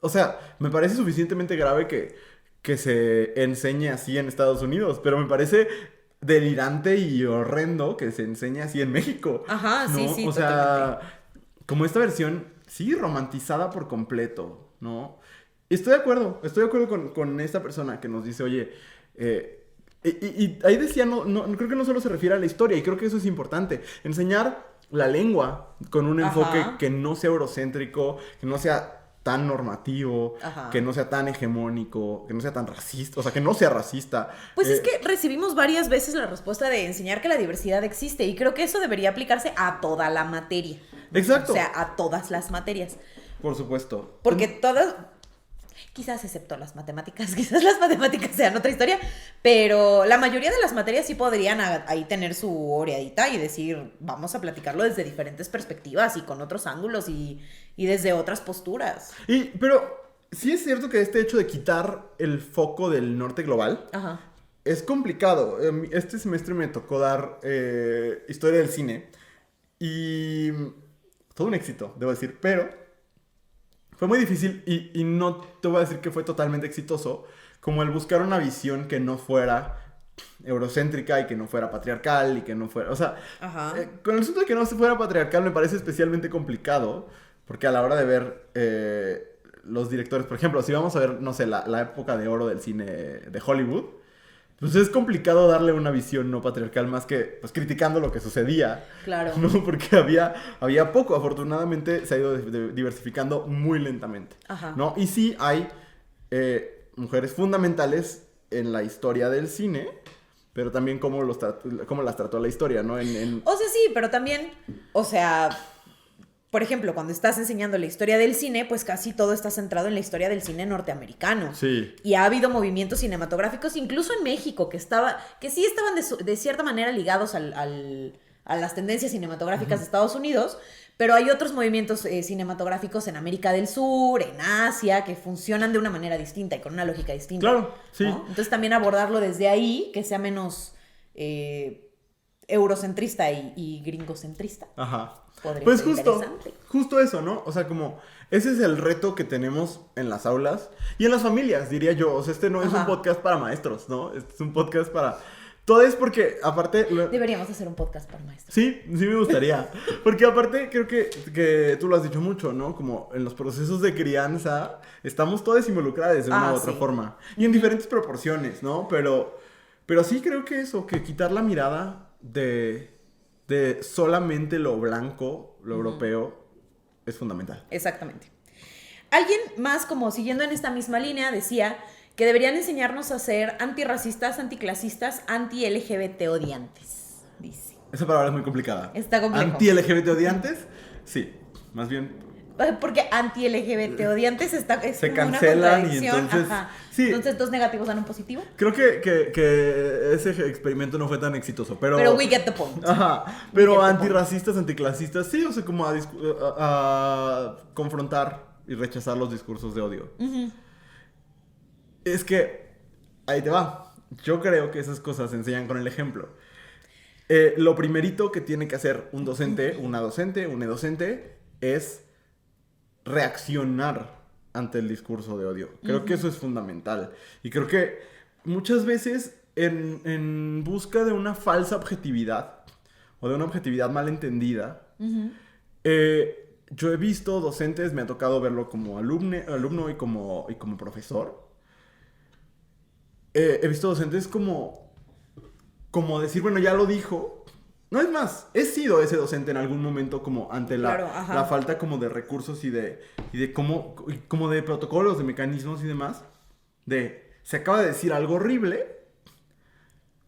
o sea, me parece suficientemente grave que se enseñe así en Estados Unidos, pero me parece delirante y horrendo que se enseñe así en México. Ajá, ¿no? sí, sí, O sea, totalmente. como esta versión, sí, romantizada por completo, ¿no? Estoy de acuerdo con esta persona que nos dice, oye, y ahí decía, creo que no solo se refiere a la historia, y creo que eso es importante, enseñar la lengua con un enfoque Ajá. que no sea eurocéntrico, que no sea tan normativo, Ajá. que no sea tan hegemónico, que no sea tan racista, o sea, que no sea racista. Pues es que recibimos varias veces la respuesta de enseñar que la diversidad existe y creo que eso debería aplicarse a toda la materia. Exacto. O sea, a todas las materias. Por supuesto. Porque todas, quizás excepto las matemáticas, quizás las matemáticas sean otra historia, pero la mayoría de las materias sí podrían ahí tener su oreadita y decir, vamos a platicarlo desde diferentes perspectivas y con otros ángulos y desde otras posturas. Pero sí es cierto que este hecho de quitar el foco del norte global Ajá. es complicado. Este semestre me tocó dar historia del cine y todo un éxito, debo decir, pero fue muy difícil y no te voy a decir que fue totalmente exitoso, como el buscar una visión que no fuera eurocéntrica y que no fuera patriarcal y que no fuera, o sea, Ajá. con el asunto de que no se fuera patriarcal me parece especialmente complicado, porque a la hora de ver los directores, por ejemplo, si vamos a ver, no sé, la época de oro del cine de Hollywood, pues es complicado darle una visión no patriarcal más que pues criticando lo que sucedía. Claro. ¿No? Porque había poco. Afortunadamente se ha ido diversificando muy lentamente. Ajá. ¿No? Y sí hay mujeres fundamentales en la historia del cine, pero también cómo las trató la historia, ¿no? O sea, sí, pero también, o sea, por ejemplo, cuando estás enseñando la historia del cine, pues casi todo está centrado en la historia del cine norteamericano. Sí. Y ha habido movimientos cinematográficos, incluso en México, que sí estaban de cierta manera ligados a las tendencias cinematográficas de Estados Unidos, pero hay otros movimientos cinematográficos en América del Sur, en Asia, que funcionan de una manera distinta y con una lógica distinta. Claro, sí. ¿No? Entonces también abordarlo desde ahí, que sea menos eurocentrista y gringocentrista. Ajá. Podría Pues ser interesante. justo eso, ¿no? O sea, como ese es el reto que tenemos en las aulas y en las familias, diría yo. O sea, este no es un Ajá. podcast para maestros, ¿no? Este es un podcast para... Todo es porque, aparte... Deberíamos hacer un podcast para maestros. Sí me gustaría. Porque aparte creo que tú lo has dicho mucho, ¿no? Como en los procesos de crianza estamos todos involucrados de una u otra sí. forma. Y en diferentes proporciones, ¿no? Pero sí creo que eso, que quitar la mirada de solamente lo blanco, lo europeo, es fundamental. Exactamente. Alguien más, como siguiendo en esta misma línea, decía que deberían enseñarnos a ser antirracistas, anticlasistas, anti-LGBT odiantes. Dice. Esa palabra es muy complicada. Está complejo. ¿Anti-LGBT odiantes? Sí, más bien... Porque anti-LGBT odiantes es Se como una cancelan y contradicción. entonces... Ajá. Sí. Entonces, ¿dos negativos dan un positivo? Creo que ese experimento no fue tan exitoso, pero... Pero we get the point. Ajá, We get pero the antirracistas, anticlasistas, sí, o sea, como a confrontar y rechazar los discursos de odio. Es que, ahí te va, yo creo que esas cosas se enseñan con el ejemplo. Lo primerito que tiene que hacer un docente, una docente, un docente, es reaccionar ante el discurso de odio. Creo que eso es fundamental. Y creo que muchas veces en busca de una falsa objetividad o de una objetividad mal entendida, yo he visto docentes, me ha tocado verlo como alumno y como profesor. He visto docentes como decir, bueno, ya lo dijo. No es más, he sido ese docente en algún momento como ante Claro, ajá. la falta como de recursos y de como de protocolos, de mecanismos y demás. Se acaba de decir algo horrible.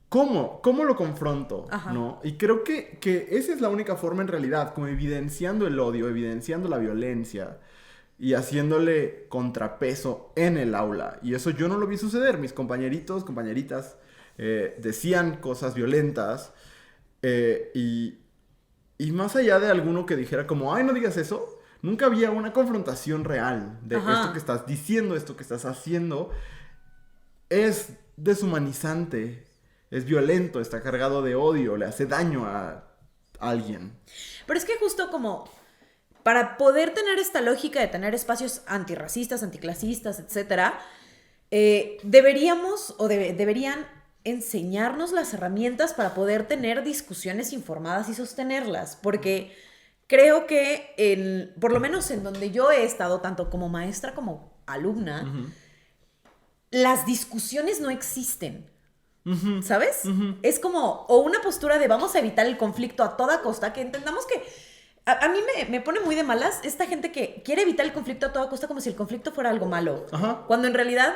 ¿Cómo lo confronto? Ajá. ¿No? Y creo que esa es la única forma en realidad, como evidenciando el odio, evidenciando la violencia, y haciéndole contrapeso en el aula. Y eso yo no lo vi suceder. Mis compañeritos, compañeritas decían cosas violentas y más allá de alguno que dijera como, ay, no digas eso, nunca había una confrontación real de esto que estás diciendo, esto que estás haciendo. Es deshumanizante, es violento, está cargado de odio, le hace daño a alguien. Pero es que justo como para poder tener esta lógica de tener espacios antirracistas, anticlasistas, etcétera, deberíamos o deberían enseñarnos las herramientas para poder tener discusiones informadas y sostenerlas, porque creo que por lo menos en donde yo he estado, tanto como maestra como alumna, las discusiones no existen. ¿Sabes? Es como, o una postura de vamos a evitar el conflicto a toda costa, que entendamos que a mí me pone muy de malas esta gente que quiere evitar el conflicto a toda costa como si el conflicto fuera algo malo. Cuando en realidad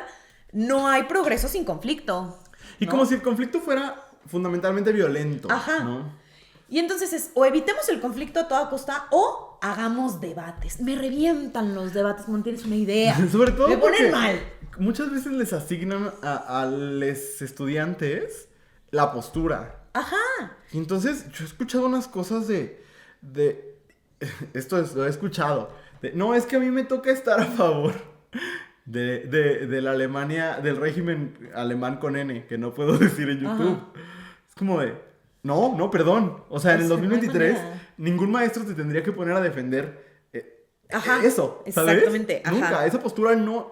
no hay progreso sin conflicto. Y ¿no? Como si el conflicto fuera fundamentalmente violento. ¿No? Y entonces es, o evitemos el conflicto a toda costa o hagamos debates. Me revientan los debates, no tienes una idea. Sobre todo me ponen mal. Muchas veces les asignan a los estudiantes la postura. Y entonces yo he escuchado unas cosas de esto lo he escuchado. No, es que a mí me toca estar a favor de la Alemania, del régimen alemán con N, que no puedo decir en YouTube. Es como de, no, perdón. O sea, en el 2023 ningún maestro te tendría que poner a defender eso, ¿sabes? Exactamente. Nunca, esa postura no...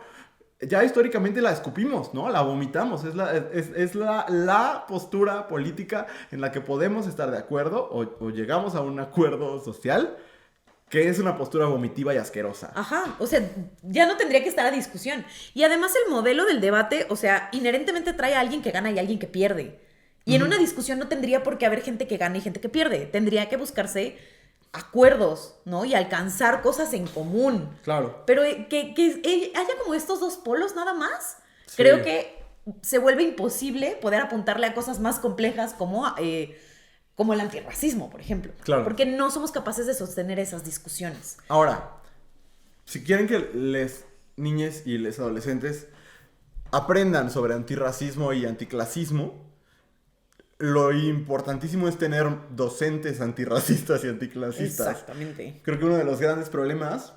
Ya históricamente la escupimos, ¿no? La vomitamos. Es la postura política en la que podemos estar de acuerdo o llegamos a un acuerdo social que es una postura vomitiva y asquerosa. O sea, ya no tendría que estar a discusión. Y además el modelo del debate, o sea, inherentemente trae a alguien que gana y a alguien que pierde. Y en una discusión no tendría por qué haber gente que gana y gente que pierde. Tendría que buscarse acuerdos, ¿no? Y alcanzar cosas en común. Claro. Pero que haya como estos dos polos nada más. Sí. Creo que se vuelve imposible poder apuntarle a cosas más complejas como el antirracismo, por ejemplo. Claro. Porque no somos capaces de sostener esas discusiones. Ahora, si quieren que les niñas y les adolescentes aprendan sobre antirracismo y anticlasismo, lo importantísimo es tener docentes antirracistas y anticlasistas. Exactamente. Creo que uno de los grandes problemas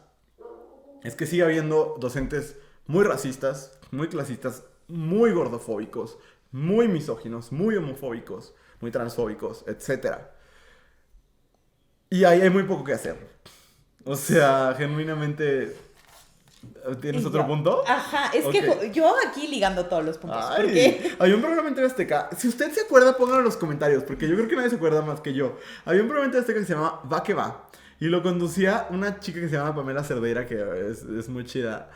es que sigue habiendo docentes muy racistas, muy clasistas, muy gordofóbicos, muy misóginos, muy homofóbicos, muy transfóbicos, etc. Y ahí hay muy poco que hacer. O sea, genuinamente... ¿Tienes otro punto? Es que yo aquí ligando todos los puntos. Porque... Había un programa en TV Azteca. Si usted se acuerda, pónganlo en los comentarios, porque yo creo que nadie se acuerda más que yo. Había un programa en TV Azteca que se llamaba Va que Va. Y lo conducía una chica que se llama Pamela Cerdeira, que es muy chida.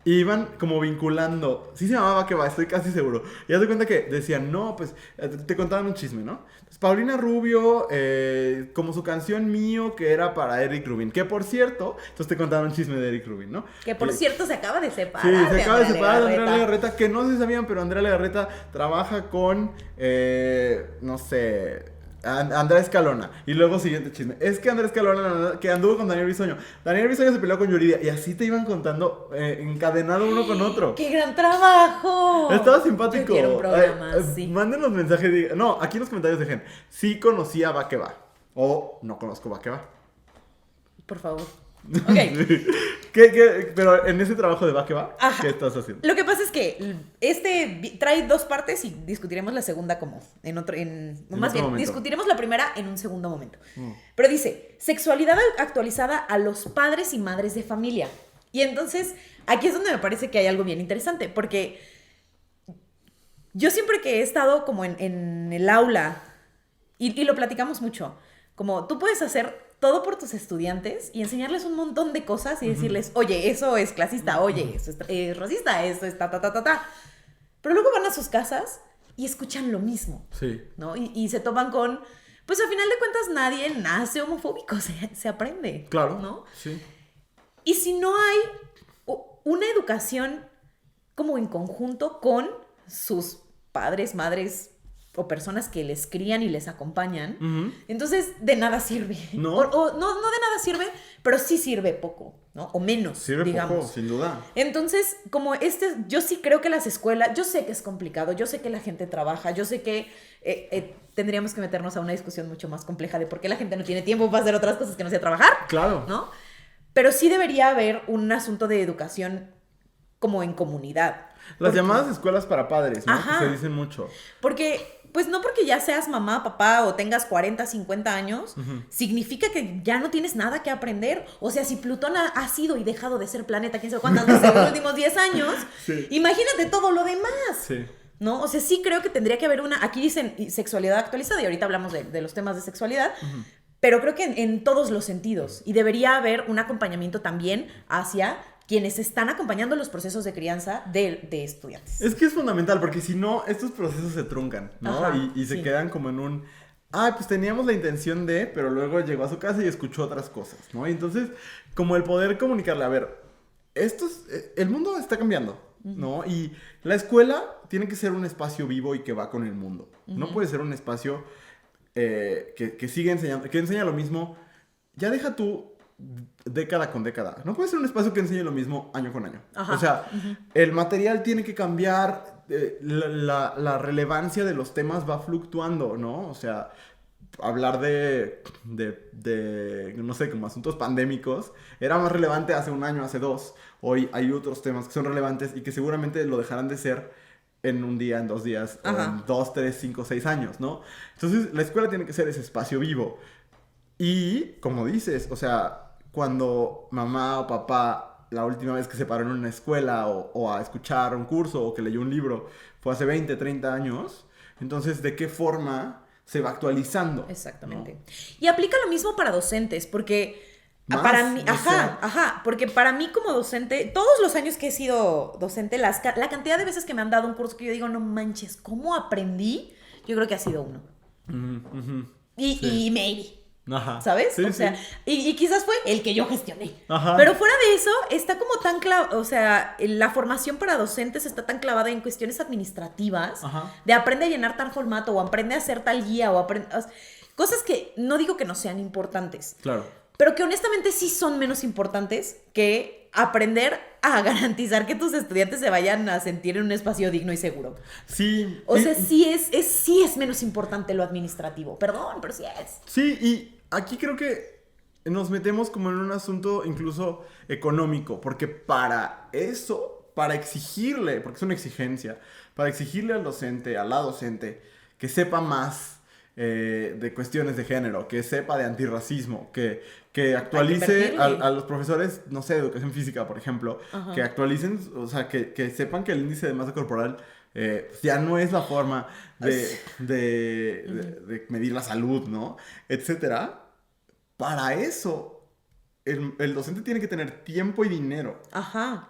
Y iban como vinculando. Sí se llamaba Va que Va, estoy casi seguro. Y haz de cuenta que decían, no, pues te contaban un chisme, ¿no? Pues Paulina Rubio, como su canción Mío, que era para Eric Rubin. Que por cierto, entonces te contaban un chisme de Eric Rubin, ¿no? Que por cierto se acaba de separar. Sí, se acaba de separar de Andrea Legarreta. Que no se sabían, pero Andrea Legarreta trabaja con, no sé... Andrea Escalona. Y luego siguiente chisme. Es que Andrea Escalona que anduvo con Daniel Bisoño. Daniel Bisoño se peleó con Yuridia. Y así te iban contando encadenado uno con otro. ¡Qué gran trabajo! Estaba simpático. Yo quiero un programa así. Mándenos mensajes. No, aquí en los comentarios dejen. Sí conocía Va que Va. O no conozco Va que Va. Por favor. Ok. Pero en ese trabajo de Va que Va, ¿qué estás haciendo? Lo que pasa es que trae dos partes y discutiremos la segunda como más bien, momento. Discutiremos la primera en un segundo momento. Pero dice, sexualidad actualizada a los padres y madres de familia. Y entonces, aquí es donde me parece que hay algo bien interesante, porque yo siempre que he estado como en el aula, y lo platicamos mucho, como tú puedes hacer todo por tus estudiantes y enseñarles un montón de cosas y decirles, oye, eso es clasista, oye, eso es racista, eso es ta. Pero luego van a sus casas y escuchan lo mismo. Sí. ¿No? Y se topan con, pues al final de cuentas nadie nace homofóbico, se aprende. Claro. ¿No? Sí. Y si no hay una educación como en conjunto con sus padres, madres o personas que les crían y les acompañan, entonces de nada sirve. No. O no de nada sirve, pero sí sirve poco, ¿no? O menos, Sirve digamos. poco, sin duda. Entonces, como yo sí creo que las escuelas, yo sé que es complicado, yo sé que la gente trabaja, yo sé que tendríamos que meternos a una discusión mucho más compleja de por qué la gente no tiene tiempo para hacer otras cosas que no sea trabajar. Claro. ¿No? Pero sí debería haber un asunto de educación como en comunidad. Las llamadas escuelas para padres, ¿no? Ajá. Que se dicen mucho. Porque, pues no porque ya seas mamá, papá o tengas 40, 50 años, significa que ya no tienes nada que aprender. O sea, si Plutón ha sido y dejado de ser planeta, quién sabe cuántas veces en los últimos 10 años, Sí. imagínate todo lo demás. Sí. ¿No? O sea, sí creo que tendría que haber aquí dicen sexualidad actualizada y ahorita hablamos de los temas de sexualidad, pero creo que en todos los sentidos. Y debería haber un acompañamiento también hacia quienes están acompañando los procesos de crianza de estudiantes. Es que es fundamental, porque si no, estos procesos se truncan, ¿no? Ajá, y se sí. quedan como en un... pues teníamos la intención de, pero luego llegó a su casa y escuchó otras cosas, ¿no? Y entonces, como el poder comunicarle, a ver, el mundo está cambiando, ¿no? Y la escuela tiene que ser un espacio vivo y que va con el mundo. No puede ser un espacio que sigue enseñando, que enseña lo mismo. Ya deja tú década con década. No puede ser un espacio que enseñe lo mismo año con año. Ajá. O sea, el material tiene que cambiar, la relevancia de los temas va fluctuando, ¿no? O sea, hablar de no sé, como asuntos pandémicos, era más relevante hace un año, hace dos. Hoy hay otros temas que son relevantes y que seguramente lo dejarán de ser en un día, en 2 días, o en 2, 3, 5, 6 años, ¿no? Entonces, la escuela tiene que ser ese espacio vivo. Y, como dices, o sea, cuando mamá o papá, la última vez que se paró en una escuela o a escuchar un curso o que leyó un libro, fue hace 20, 30 años, entonces, ¿de qué forma se va actualizando? Exactamente. ¿No? Y aplica lo mismo para docentes, porque Más, para mí, o sea. porque para mí como docente, todos los años que he sido docente, la cantidad de veces que me han dado un curso que yo digo, no manches, ¿cómo aprendí? Yo creo que ha sido uno. Y maybe. Ajá. ¿Sabes? Sí, o sea, sí. y quizás fue el que yo gestioné. Ajá. Pero fuera de eso, está como tan o sea, la formación para docentes está tan clavada en cuestiones administrativas, Ajá. de aprende a llenar tal formato, o aprende a hacer tal guía, o aprende... Cosas que no digo que no sean importantes, Claro. pero que honestamente sí son menos importantes que aprender a garantizar que tus estudiantes se vayan a sentir en un espacio digno y seguro. Sí. O sea, sí es menos importante lo administrativo. Perdón, pero sí es. Sí, y aquí creo que nos metemos como en un asunto incluso económico, porque para eso, para exigirle, porque es una exigencia, para exigirle al docente, a la docente, que sepa más de cuestiones de género, que sepa de antirracismo, que actualice a los profesores, no sé, de educación física, por ejemplo, Ajá. que actualicen, o sea, que sepan que el índice de masa corporal ya no es la forma de medir la salud, ¿no? Etcétera. Para eso, el docente tiene que tener tiempo y dinero. Ajá.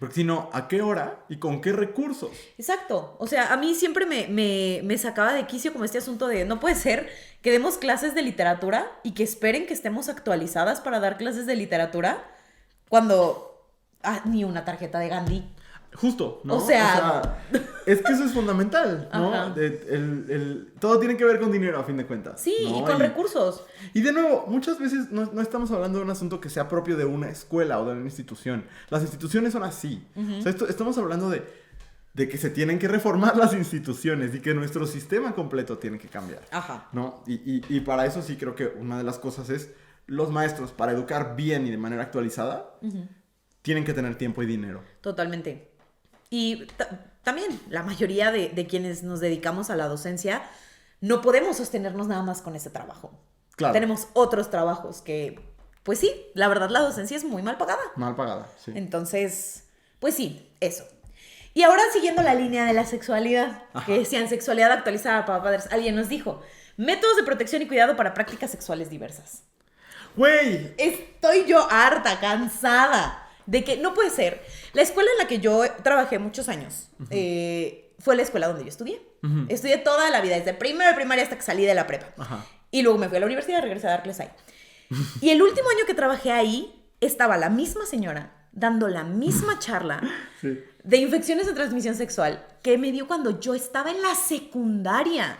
Porque si no, ¿a qué hora y con qué recursos? Exacto. O sea, a mí siempre me sacaba de quicio como este asunto de no puede ser que demos clases de literatura y que esperen que estemos actualizadas para dar clases de literatura cuando ni una tarjeta de Gandhi. Justo, ¿no? O sea, es que eso es fundamental, ¿no? Ajá. Todo tiene que ver con dinero, a fin de cuentas. Sí, ¿no? y con recursos. Y de nuevo, muchas veces no estamos hablando de un asunto que sea propio de una escuela o de una institución. Las instituciones son así. O sea, estamos hablando de que se tienen que reformar las instituciones y que nuestro sistema completo tiene que cambiar. Ajá. ¿No? Y para eso sí creo que una de las cosas es los maestros, para educar bien y de manera actualizada, tienen que tener tiempo y dinero. Totalmente. Y también la mayoría de quienes nos dedicamos a la docencia no podemos sostenernos nada más con ese trabajo. Claro. Tenemos otros trabajos que, pues sí, la verdad la docencia es muy mal pagada. Mal pagada, sí. Entonces, pues sí, eso. Y ahora siguiendo la línea de la sexualidad, Ajá. que decían sexualidad actualizada para padres, alguien nos dijo, métodos de protección y cuidado para prácticas sexuales diversas. ¡Güey! Estoy yo harta, cansada de que no puede ser. La escuela en la que yo trabajé muchos años fue la escuela donde yo estudié. Estudié toda la vida, desde primero de primaria hasta que salí de la prepa. Ajá. Y luego me fui a la universidad y regresé a dar clases ahí. Y el último año que trabajé ahí, estaba la misma señora dando la misma charla Sí. de infecciones de transmisión sexual que me dio cuando yo estaba en la secundaria.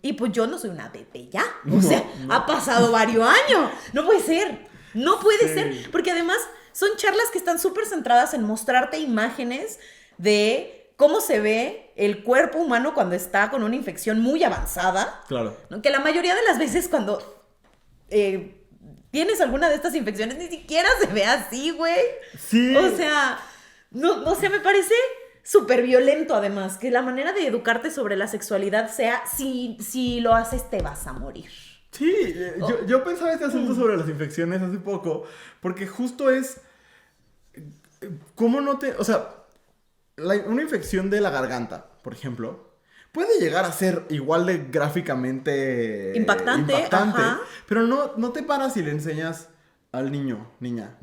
Y pues yo no soy una bebé ya. O sea, ha pasado varios años. No puede ser. No puede Sí. ser, porque además son charlas que están súper centradas en mostrarte imágenes de cómo se ve el cuerpo humano cuando está con una infección muy avanzada. Claro. ¿No? Que la mayoría de las veces cuando tienes alguna de estas infecciones ni siquiera se ve así, güey. Sí. O sea, no sé, me parece súper violento además que la manera de educarte sobre la sexualidad sea si lo haces te vas a morir. Sí, yo pensaba este asunto sobre las infecciones hace poco, porque justo es, ¿cómo no te, o sea, una infección de la garganta, por ejemplo, puede llegar a ser igual de gráficamente Impactante, ajá. pero no te paras y le enseñas al niño, niña,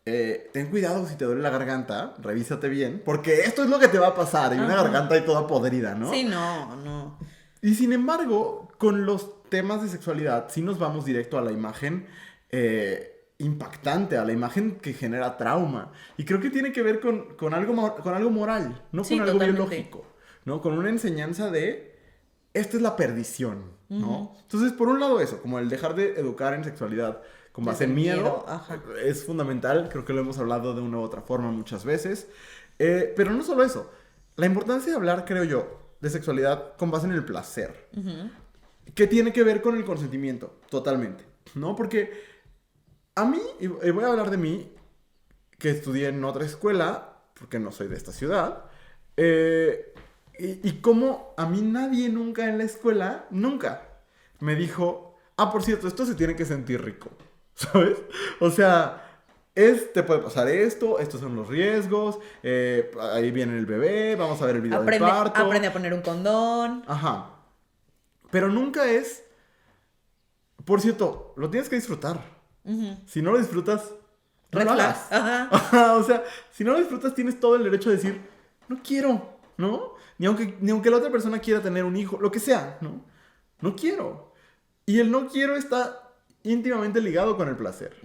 ten cuidado si te duele la garganta, revísate bien, porque esto es lo que te va a pasar, y una garganta ahí toda podrida, ¿no? Sí, no. Y sin embargo, con los temas de sexualidad, sí nos vamos directo a la imagen impactante, a la imagen que genera trauma. Y creo que tiene que ver con algo moral, no Sí, con algo totalmente. biológico, ¿no? Con una enseñanza de, esta es la perdición, ¿no? Entonces, por un lado eso, como el dejar de educar en sexualidad con base en miedo, ajá. es fundamental, creo que lo hemos hablado de una u otra forma muchas veces. Pero no solo eso, la importancia de hablar, creo yo, de sexualidad con base en el placer. Que tiene que ver con el consentimiento, totalmente, ¿no? Porque a mí, y voy a hablar de mí, que estudié en otra escuela, porque no soy de esta ciudad, y como a mí nadie nunca en la escuela, nunca, me dijo, por cierto, esto se tiene que sentir rico, ¿sabes? O sea, te puede pasar esto, estos son los riesgos, ahí viene el bebé, vamos a ver el video del parto. Aprende a poner un condón. Ajá. Pero nunca es, por cierto, lo tienes que disfrutar. Si no lo disfrutas, no Red lo flag. hagas. Ajá. Ajá, o sea, si no lo disfrutas, tienes todo el derecho de decir, no quiero, ¿no? Ni aunque la otra persona quiera tener un hijo, lo que sea, ¿no? No quiero. Y el no quiero está íntimamente ligado con el placer,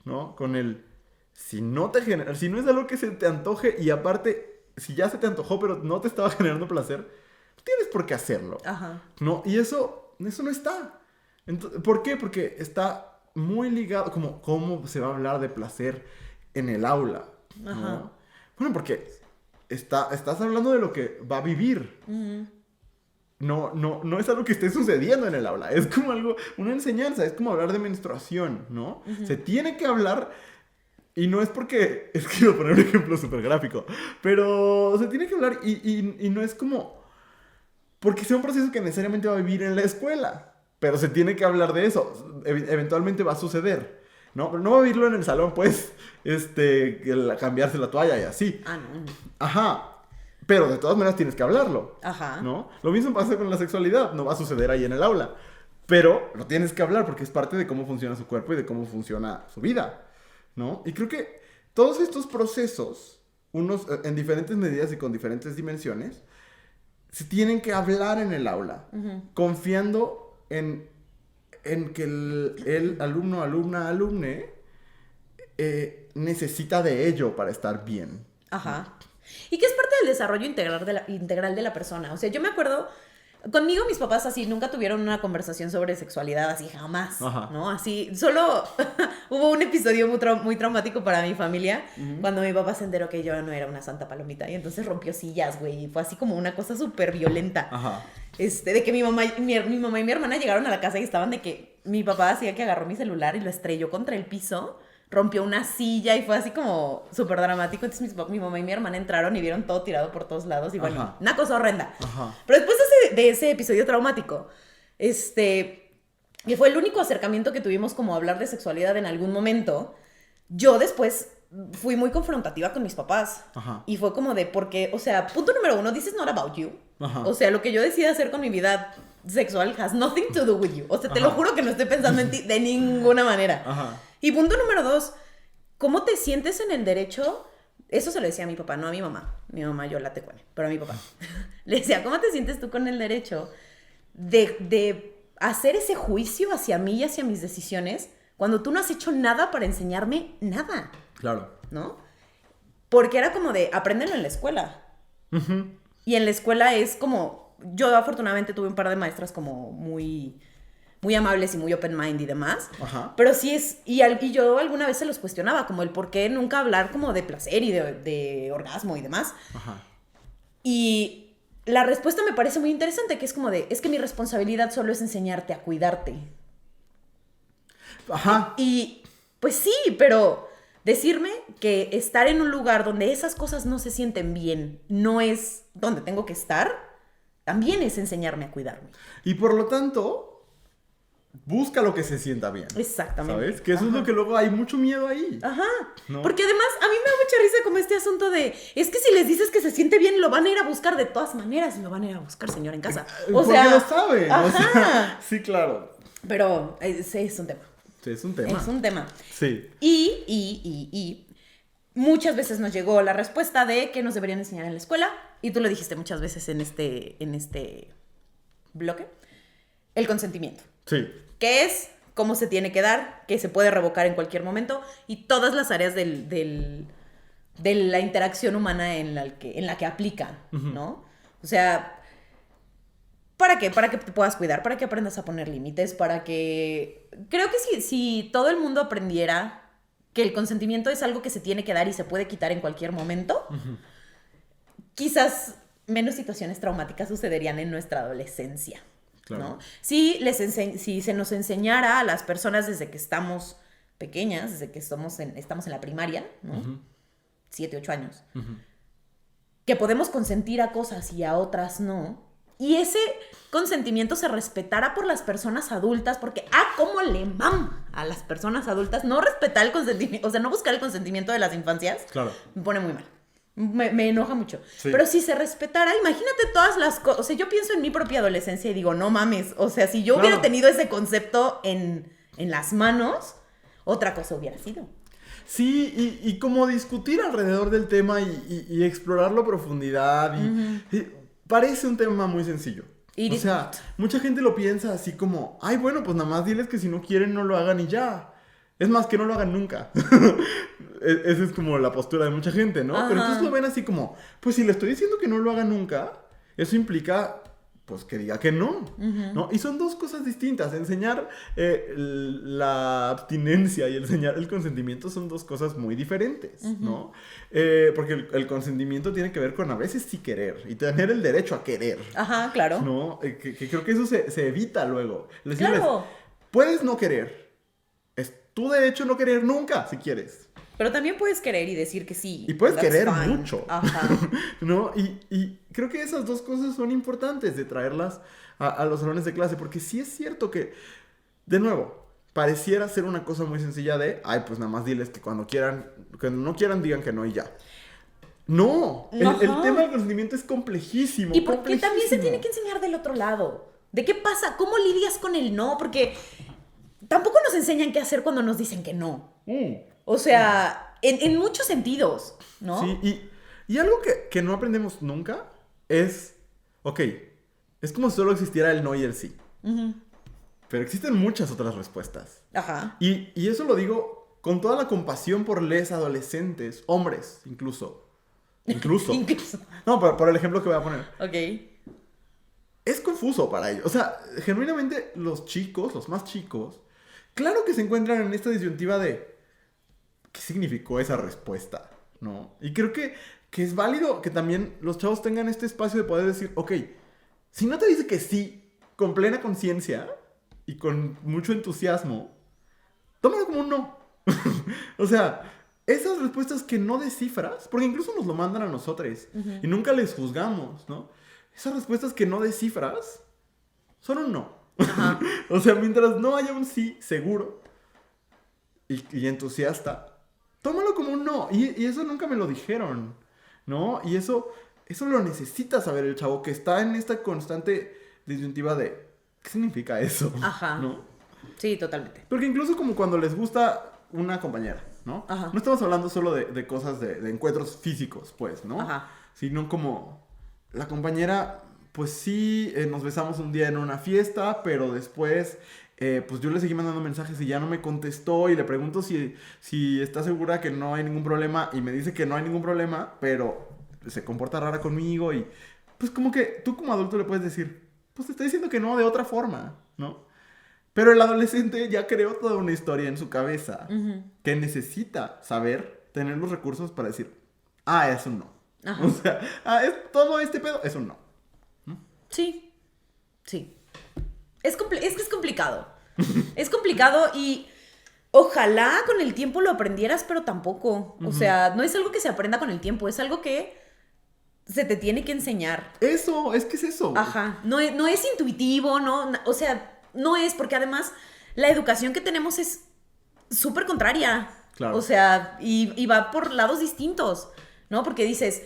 ¿no? Con el, si no es algo que se te antoje y aparte, si ya se te antojó pero no te estaba generando placer, no tienes por qué hacerlo, Ajá. ¿no? Y eso no está. ¿Por qué? Porque está muy ligado, como cómo se va a hablar de placer en el aula, ¿no? Ajá. Bueno, porque estás hablando de lo que va a vivir. No es algo que esté sucediendo en el aula. Es como una enseñanza. Es como hablar de menstruación, ¿no? Se tiene que hablar. Y no es porque... Es que quiero poner un ejemplo súper gráfico. Pero se tiene que hablar y no es como... Porque sea un proceso que necesariamente va a vivir en la escuela. Pero se tiene que hablar de eso. Eventualmente va a suceder, ¿no? Pero no va a vivirlo en el salón, pues. Cambiarse la toalla y así. Ah, no. Ajá. Pero de todas maneras tienes que hablarlo. Ajá. ¿No? Lo mismo pasa con la sexualidad. No va a suceder ahí en el aula. Pero lo tienes que hablar porque es parte de cómo funciona su cuerpo y de cómo funciona su vida, ¿no? Y creo que todos estos procesos, unos en diferentes medidas y con diferentes dimensiones, se tienen que hablar en el aula. Confiando en que el alumno, alumne, necesita de ello para estar bien. Ajá. Y que es parte del desarrollo integral de la persona. O sea, yo me acuerdo, conmigo mis papás así nunca tuvieron una conversación sobre sexualidad, así jamás, Ajá. ¿no? Así, solo hubo un episodio muy traumático para mi familia, cuando mi papá se enteró que yo no era una santa palomita, y entonces rompió sillas, güey, y fue así como una cosa súper violenta. Ajá. De que mi mamá y mi hermana llegaron a la casa y estaban de que mi papá hacía que agarró mi celular y lo estrelló contra el piso, rompió una silla y fue así como súper dramático. Entonces mi mamá y mi hermana entraron y vieron todo tirado por todos lados y bueno, Ajá. una cosa horrenda. Ajá. Pero después de ese episodio traumático, que fue el único acercamiento que tuvimos como a hablar de sexualidad en algún momento, yo después fui muy confrontativa con mis papás. Ajá. Y fue como de, porque, o sea, punto número 1, this is not about you. Ajá. O sea, lo que yo decida hacer con mi vida sexual has nothing to do with you. O sea, te lo juro que no estoy pensando en ti de ninguna manera. Ajá. Y punto número 2, ¿cómo te sientes en el derecho? Eso se lo decía a mi papá, no a mi mamá. Mi mamá yo la tecuane, pero a mi papá. Le decía, ¿cómo te sientes tú con el derecho de hacer ese juicio hacia mí y hacia mis decisiones cuando tú no has hecho nada para enseñarme nada? Claro. ¿No? Porque era como de, apréndelo en la escuela. Y en la escuela es como, yo afortunadamente tuve un par de maestras como muy muy amables y muy open mind y demás. Ajá. Pero sí es, y yo alguna vez se los cuestionaba, como el por qué nunca hablar como de placer y de orgasmo y demás. Ajá. Y la respuesta me parece muy interesante, que es como de, es que mi responsabilidad solo es enseñarte a cuidarte. Ajá. Y pues sí, pero decirme que estar en un lugar donde esas cosas no se sienten bien no es donde tengo que estar, también es enseñarme a cuidarme. Y por lo tanto, busca lo que se sienta bien. Exactamente. ¿Sabes? Que eso es lo que luego hay mucho miedo ahí. Ajá. ¿No? Porque además a mí me da mucha risa como este asunto de, es que si les dices que se siente bien, lo van a ir a buscar de todas maneras, lo van a ir a buscar, señor, en casa. O Porque sea, lo saben. ajá. O sea, sí, claro. Pero es un tema. Sí, es un tema. Es un tema. Sí. Y muchas veces nos llegó la respuesta de que nos deberían enseñar en la escuela, y tú lo dijiste muchas veces en este bloque, el consentimiento. Sí. ¿Qué es? ¿Cómo se tiene que dar? Que se puede revocar en cualquier momento, y todas las áreas de la interacción humana en la que aplica, ¿no? O sea, ¿para qué? Para que te puedas cuidar, para que aprendas a poner límites, para que... Creo que si todo el mundo aprendiera que el consentimiento es algo que se tiene que dar y se puede quitar en cualquier momento, quizás menos situaciones traumáticas sucederían en nuestra adolescencia, Claro. ¿no? Si se nos enseñara a las personas desde que estamos pequeñas, desde que estamos en la primaria, ¿no? 7, 8 años, que podemos consentir a cosas y a otras no, y ese consentimiento se respetara por las personas adultas, porque cómo le mama a las personas adultas no respetar el consentimiento, o sea, no buscar el consentimiento de las infancias, Claro. me pone muy mal. Me enoja mucho. Sí. Pero si se respetara, imagínate todas las cosas. O sea, yo pienso en mi propia adolescencia y digo, no mames. O sea, si yo hubiera tenido ese concepto en las manos, otra cosa hubiera sido. Sí, y como discutir alrededor del tema y explorarlo a profundidad. Y parece un tema muy sencillo. O sea, mucha gente lo piensa así como, ay, bueno, pues nada más diles que si no quieren no lo hagan y ya. Es más, que no lo hagan nunca. Esa es como la postura de mucha gente, ¿no? Ajá. Pero entonces lo ven así como, pues si le estoy diciendo que no lo haga nunca, eso implica, pues que diga que no, ¿no? Y son dos cosas distintas. Enseñar la abstinencia y enseñar el consentimiento son dos cosas muy diferentes, ¿no? Porque el consentimiento tiene que ver con a veces sí querer y tener el derecho a querer. Ajá, claro. ¿No? Que creo que eso se evita luego. Decirles, Claro. puedes no querer. Es tu derecho no querer nunca, si quieres. Pero también puedes querer y decir que sí. Y puedes that's querer fine. mucho. Ajá. ¿No? Y creo que esas dos cosas son importantes de traerlas a los salones de clase. Porque sí es cierto que, de nuevo, pareciera ser una cosa muy sencilla de, ay, pues nada más diles que cuando no quieran, digan que no y ya. No, el tema del consentimiento es complejísimo. Y porque también se tiene que enseñar del otro lado. ¿De qué pasa? ¿Cómo lidias con el no? Porque tampoco nos enseñan qué hacer cuando nos dicen que no. O sea, en muchos sentidos, ¿no? Sí, y algo que no aprendemos nunca es, ok, es como si solo existiera el no y el sí. Pero existen muchas otras respuestas. Ajá. Y eso lo digo con toda la compasión por les adolescentes, hombres incluso. Incluso. No, por el ejemplo que voy a poner. Ok. Es confuso para ellos. O sea, genuinamente los chicos, los más chicos, claro que se encuentran en esta disyuntiva de ¿qué significó esa respuesta? ¿No? Y creo que es válido que también los chavos tengan este espacio de poder decir, ok, si no te dice que sí, con plena conciencia y con mucho entusiasmo, tómalo como un no. O sea, esas respuestas que no descifras, porque incluso nos lo mandan a nosotros y nunca les juzgamos, ¿no? Esas respuestas que no descifras son un no. O sea, mientras no haya un sí seguro y entusiasta, tómalo como un no. Y eso nunca me lo dijeron, ¿no? Y eso lo necesita saber el chavo que está en esta constante disyuntiva de ¿qué significa eso? Ajá. ¿No? Sí, totalmente. Porque incluso como cuando les gusta una compañera, ¿no? Ajá. No estamos hablando solo de cosas de encuentros físicos, pues, ¿no? Ajá. Sino como la compañera, pues sí, nos besamos un día en una fiesta, pero después, pues yo le seguí mandando mensajes y ya no me contestó y le pregunto si está segura que no hay ningún problema y me dice que no hay ningún problema, pero se comporta rara conmigo y pues como que tú como adulto le puedes decir, pues te está diciendo que no de otra forma, ¿no? Pero el adolescente ya creó toda una historia en su cabeza que necesita saber, tener los recursos para decir, es un no. Ajá. O sea, todo este pedo es un no. Sí. Es que es complicado. Es complicado y ojalá con el tiempo lo aprendieras, pero tampoco. O sea, no es algo que se aprenda con el tiempo, es algo que se te tiene que enseñar. Eso, es que es eso. Ajá. No es intuitivo, o sea, no es, porque además la educación que tenemos es súper contraria. Claro. O sea, y va por lados distintos, ¿no? Porque dices,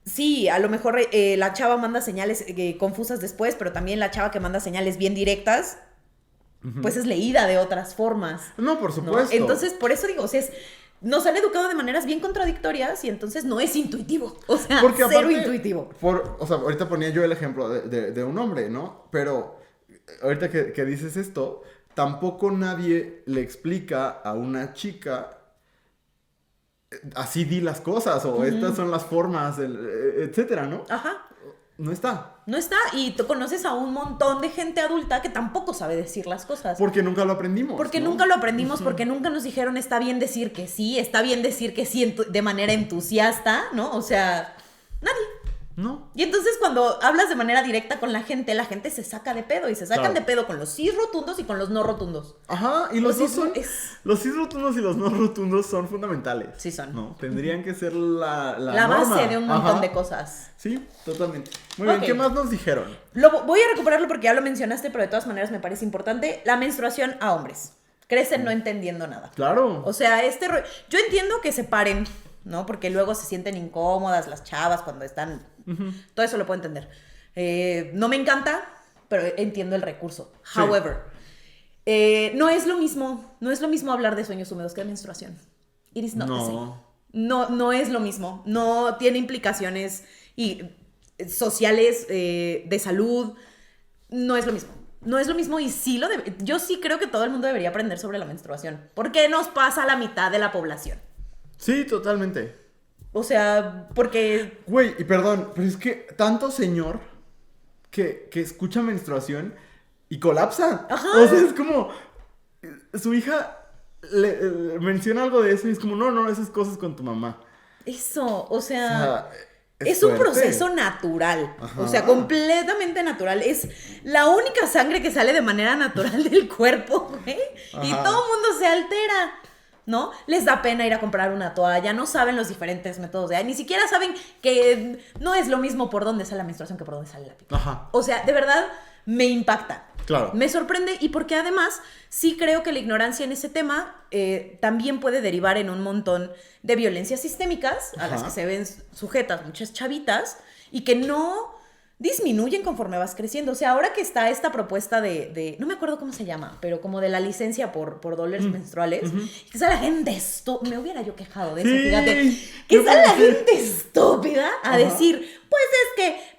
sí, a lo mejor la chava manda señales confusas después, pero también la chava que manda señales bien directas, pues es leída de otras formas. No, por supuesto. ¿No? Entonces, por eso digo, o sea, nos han educado de maneras bien contradictorias y entonces no es intuitivo. O sea, porque cero aparte, intuitivo. O sea, ahorita ponía yo el ejemplo de un hombre, ¿no? Pero ahorita que dices esto, tampoco nadie le explica a una chica así di las cosas o estas son las formas, etcétera, ¿no? Ajá. No está. No está, y tú conoces a un montón de gente adulta que tampoco sabe decir las cosas. Porque nunca lo aprendimos. Porque ¿no? nunca lo aprendimos, porque nunca nos dijeron está bien decir que sí de manera entusiasta, ¿no? O sea, nadie. No. Y entonces cuando hablas de manera directa con la gente se saca de pedo y se sacan de pedo con los sí rotundos y con los no rotundos. Ajá, y los sí rotundos y los no rotundos son fundamentales. Sí son. ¿No? Tendrían que ser la base norma. de un montón de cosas. Sí, totalmente. Muy bien, ¿qué más nos dijeron? Voy a recuperarlo porque ya lo mencionaste, pero de todas maneras me parece importante. La menstruación a hombres. Crecen no entendiendo nada. Claro. O sea, yo entiendo que se paren, ¿no? Porque luego se sienten incómodas las chavas cuando están... Todo eso lo puedo entender. No me encanta, pero entiendo el recurso. Sí. However, no es lo mismo hablar de sueños húmedos que de menstruación. It is not the same. No es lo mismo. No tiene implicaciones sociales, de salud. No es lo mismo. No es lo mismo y yo sí creo que todo el mundo debería aprender sobre la menstruación. Porque nos pasa a la mitad de la población. Sí, totalmente. O sea, porque... Güey, y perdón, pero es que tanto señor que escucha menstruación y colapsa. Ajá. O sea, es como... Su hija le menciona algo de eso y es como, no, esas cosas con tu mamá. Eso, o sea es fuerte. un proceso natural. Ajá. O sea, completamente natural. Es la única sangre que sale de manera natural del cuerpo, güey. Y todo el mundo se altera. ¿No? Les da pena ir a comprar una toalla, no saben los diferentes métodos ni siquiera saben que no es lo mismo por dónde sale la menstruación que por dónde sale la piel. Ajá. O sea, de verdad, me impacta. Claro. Me sorprende y porque además sí creo que la ignorancia en ese tema también puede derivar en un montón de violencias sistémicas a las que se ven sujetas muchas chavitas y que no disminuyen conforme vas creciendo. O sea, ahora que está esta propuesta de no me acuerdo cómo se llama, pero como de la licencia por dolores menstruales, que está la gente estúpida, me hubiera yo quejado de eso, fíjate, que está la gente estúpida a decir, pues es que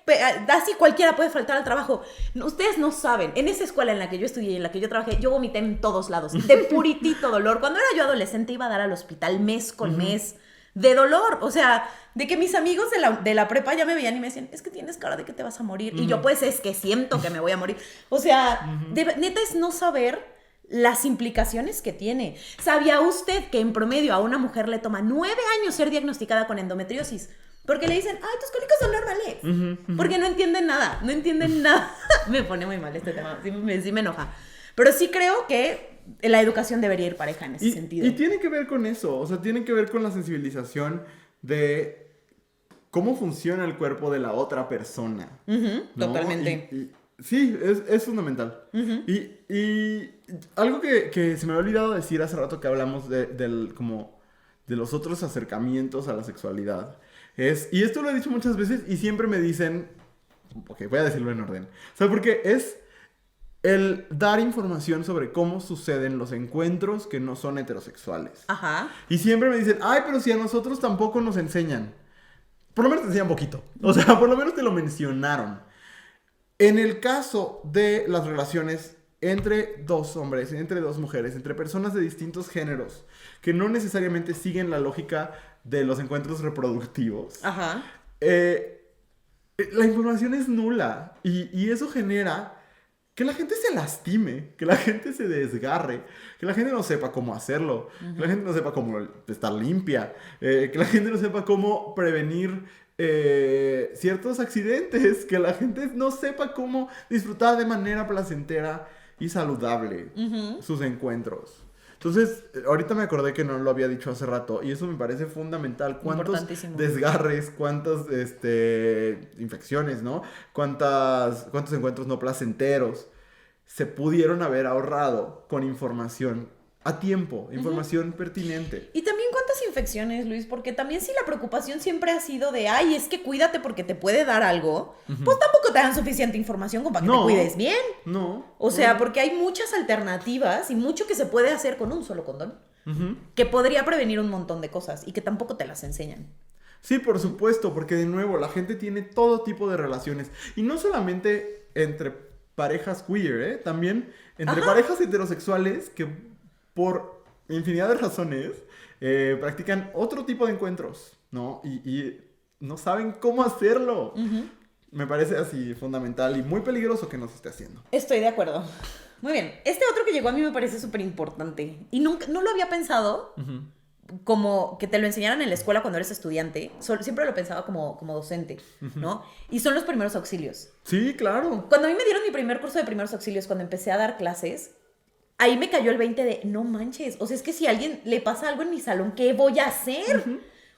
así cualquiera puede faltar al trabajo. Ustedes no saben, en esa escuela en la que yo estudié y en la que yo trabajé, yo vomité en todos lados, de puritito dolor. Cuando era yo adolescente iba a dar al hospital mes con mes, de dolor, o sea, de que mis amigos de la prepa ya me veían y me decían, es que tienes cara de que te vas a morir. Y yo, pues, es que siento que me voy a morir. O sea, neta es no saber las implicaciones que tiene. ¿Sabía usted que en promedio a una mujer le toma 9 años ser diagnosticada con endometriosis? Porque le dicen, ay, tus cólicos son normales. Porque no entienden nada, Me pone muy mal este tema, sí me enoja. Pero sí creo que la educación debería ir pareja en ese sentido. Y tiene que ver con eso, o sea, tiene que ver con la sensibilización de cómo funciona el cuerpo de la otra persona. ¿No? Totalmente. Sí, es fundamental. Y algo que se me había olvidado decir hace rato que hablamos de los otros acercamientos a la sexualidad, y esto lo he dicho muchas veces y siempre me dicen, ok, voy a decirlo en orden, o sea, porque es el dar información sobre cómo suceden los encuentros que no son heterosexuales. Ajá. Y siempre me dicen, ay, pero si a nosotros tampoco nos enseñan. Por lo menos te enseñan poquito. O sea, por lo menos te lo mencionaron. En el caso de las relaciones entre dos hombres, entre dos mujeres, entre personas de distintos géneros, que no necesariamente siguen la lógica de los encuentros reproductivos. Ajá. La información es nula. Y eso genera que la gente se lastime, que la gente se desgarre, que la gente no sepa cómo hacerlo, que la gente no sepa cómo estar limpia, que la gente no sepa cómo prevenir ciertos accidentes, que la gente no sepa cómo disfrutar de manera placentera y saludable sus encuentros. Entonces, ahorita me acordé que no lo había dicho hace rato y eso me parece fundamental. ¿Cuántos desgarres, cuántas infecciones, ¿no? ¿Cuántos encuentros no placenteros se pudieron haber ahorrado con información a tiempo, información pertinente? Y también cuántas infecciones, Luis, porque también si la preocupación siempre ha sido de, ay, es que cuídate porque te puede dar algo, pues tampoco te dan suficiente información como para que te cuides bien. No. O sea, porque hay muchas alternativas y mucho que se puede hacer con un solo condón, que podría prevenir un montón de cosas y que tampoco te las enseñan. Sí, por supuesto, porque de nuevo, la gente tiene todo tipo de relaciones. Y no solamente entre parejas queer, también entre parejas heterosexuales que por infinidad de razones practican otro tipo de encuentros, ¿no? Y no saben cómo hacerlo. Me parece así fundamental y muy peligroso que no se esté haciendo. Estoy de acuerdo. Muy bien. Este otro que llegó a mí me parece súper importante. Y nunca, no lo había pensado como que te lo enseñaran en la escuela cuando eres estudiante. Siempre lo pensaba como docente, ¿no? Y son los primeros auxilios. Sí, claro. Cuando a mí me dieron mi primer curso de primeros auxilios, cuando empecé a dar clases, ahí me cayó el 20 de, no manches, o sea, es que si a alguien le pasa algo en mi salón, ¿qué voy a hacer?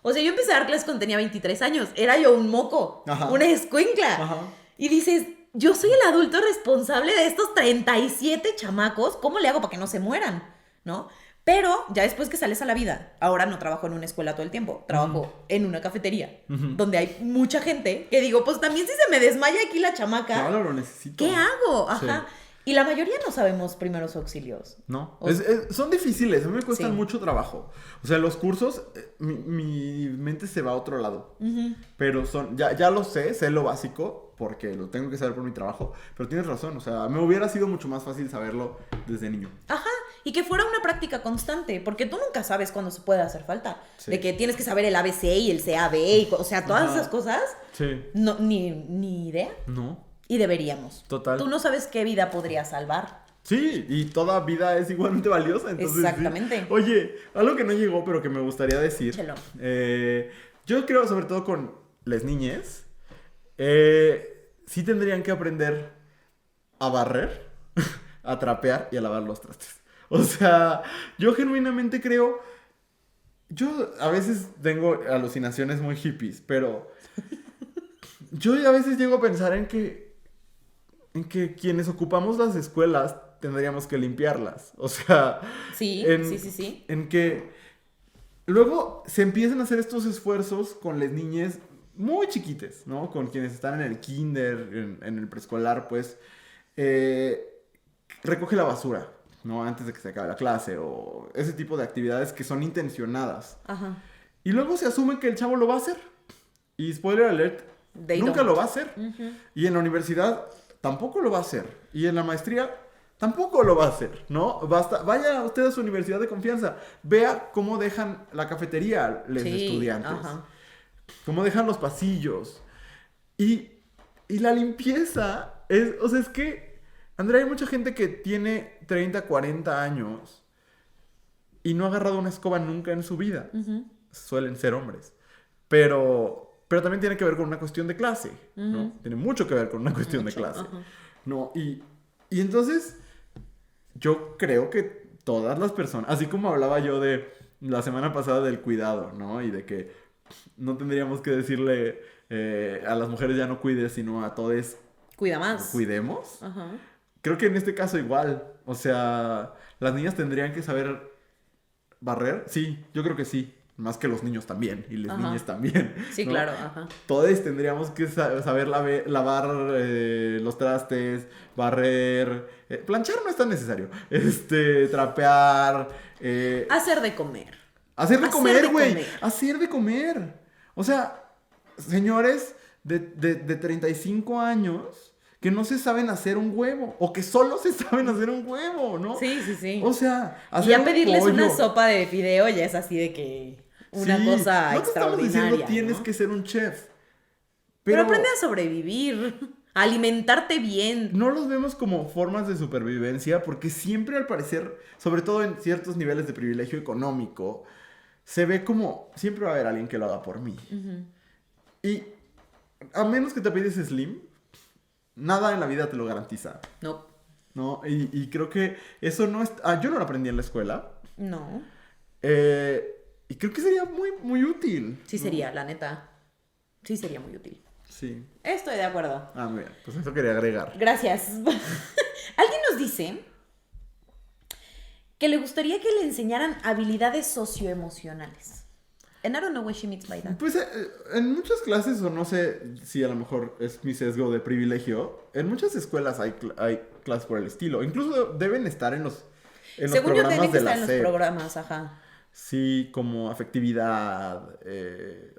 O sea, yo empecé a dar clases cuando tenía 23 años, era yo un moco, una escuincla. Y dices, yo soy el adulto responsable de estos 37 chamacos, ¿cómo le hago para que no se mueran? ¿No? Pero ya después que sales a la vida, ahora no trabajo en una escuela todo el tiempo, trabajo en una cafetería, donde hay mucha gente que digo, pues también si se me desmaya aquí la chamaca, claro, lo necesito. ¿Qué hago? Sí. Y la mayoría no sabemos primeros auxilios. No, son difíciles, a mí me cuestan mucho trabajo. O sea, los cursos, mi mente se va a otro lado. Pero ya lo sé lo básico, porque lo tengo que saber por mi trabajo. Pero tienes razón, o sea, me hubiera sido mucho más fácil saberlo desde niño. Y que fuera una práctica constante, porque tú nunca sabes cuándo se puede hacer falta. De que tienes que saber el ABC y el CAB, o sea, todas esas cosas. Sí. No, ni idea. No. Y deberíamos. Total. Tú no sabes qué vida podría salvar. Sí, y toda vida es igualmente valiosa. Entonces, exactamente. Sí. Oye, algo que no llegó, pero que me gustaría decir. Chelo. Yo creo, sobre todo con las niñas, sí tendrían que aprender a barrer, a trapear y a lavar los trastes. O sea, yo genuinamente creo... Yo a veces tengo alucinaciones muy hippies, pero... Yo a veces llego a pensar en que quienes ocupamos las escuelas tendríamos que limpiarlas. O sea... Sí, sí. En que luego se empiezan a hacer estos esfuerzos con las niñas muy chiquites, ¿no? Con quienes están en el kinder, en el preescolar, pues... recoge la basura, ¿no? Antes de que se acabe la clase o ese tipo de actividades que son intencionadas. Y luego se asume que el chavo lo va a hacer. Y spoiler alert, nunca lo va a hacer. Y en la universidad... tampoco lo va a hacer. Y en la maestría tampoco lo va a hacer, ¿no? Vaya usted a su universidad de confianza. Vea cómo dejan la cafetería los estudiantes. Cómo dejan los pasillos. Y la limpieza es... O sea, es que... Andrea, hay mucha gente que tiene 30, 40 años y no ha agarrado una escoba nunca en su vida. Suelen ser hombres. Pero también tiene que ver con una cuestión de clase, ¿no? Tiene mucho que ver con una cuestión de clase, ¿no? Y entonces, yo creo que todas las personas, así como hablaba yo de la semana pasada del cuidado, ¿no? Y de que no tendríamos que decirle a las mujeres ya no cuides, sino a todos cuida más. Cuidemos. Creo que en este caso igual, o sea, las niñas tendrían que saber barrer, sí, yo creo que sí. Más que los niños también, y las niñas también. Sí, ¿no? claro, Todos tendríamos que saber lavar los trastes, barrer, planchar no es tan necesario, trapear. Hacer de comer. Hacer de comer, güey. Hacer de comer. O sea, señores de 35 años que no se saben hacer un huevo, o que solo se saben hacer un huevo, ¿no? Sí. O sea, hacer y ya pedirles una sopa de fideo ya es así de que una cosa extraordinaria. No te estamos diciendo tienes que ser un chef, Pero aprende a sobrevivir, a alimentarte bien. No los vemos como formas de supervivencia porque siempre al parecer, sobre todo en ciertos niveles de privilegio económico, se ve como siempre va a haber alguien que lo haga por mí. Y a menos que te pides Slim, nada en la vida te lo garantiza. No. ¿No? Y creo que eso no es... yo no lo aprendí en la escuela. No. Y creo que sería muy, muy útil. Sí sería, la neta. Sí sería muy útil. Sí. Estoy de acuerdo. Muy bien. Pues eso quería agregar. Gracias. Alguien nos dice que le gustaría que le enseñaran habilidades socioemocionales. And I don't know what she means by that. Pues en muchas clases, o no sé si a lo mejor es mi sesgo de privilegio, en muchas escuelas hay clases por el estilo. Incluso deben estar en los Según yo, programas tienen que de la estar en los SEP. programas, ajá. Sí, como afectividad.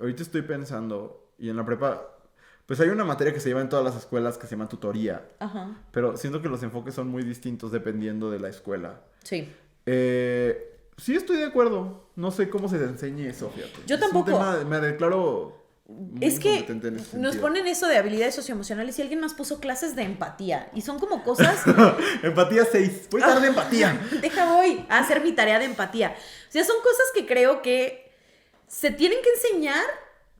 Ahorita estoy pensando, y en la prepa, pues hay una materia que se lleva en todas las escuelas que se llama tutoría. Ajá. Pero siento que los enfoques son muy distintos dependiendo de la escuela. Sí. Sí, estoy de acuerdo. No sé cómo se te enseñe eso, fíjate. Yo tampoco. Es un tema, me declaro muy Es que competente en ese nos sentido. ponen eso de habilidades socioemocionales y alguien más puso clases de empatía. Y son como cosas... Empatía 6. Voy tarde de empatía. Voy a hacer mi tarea de empatía. O sea, son cosas que creo que se tienen que enseñar,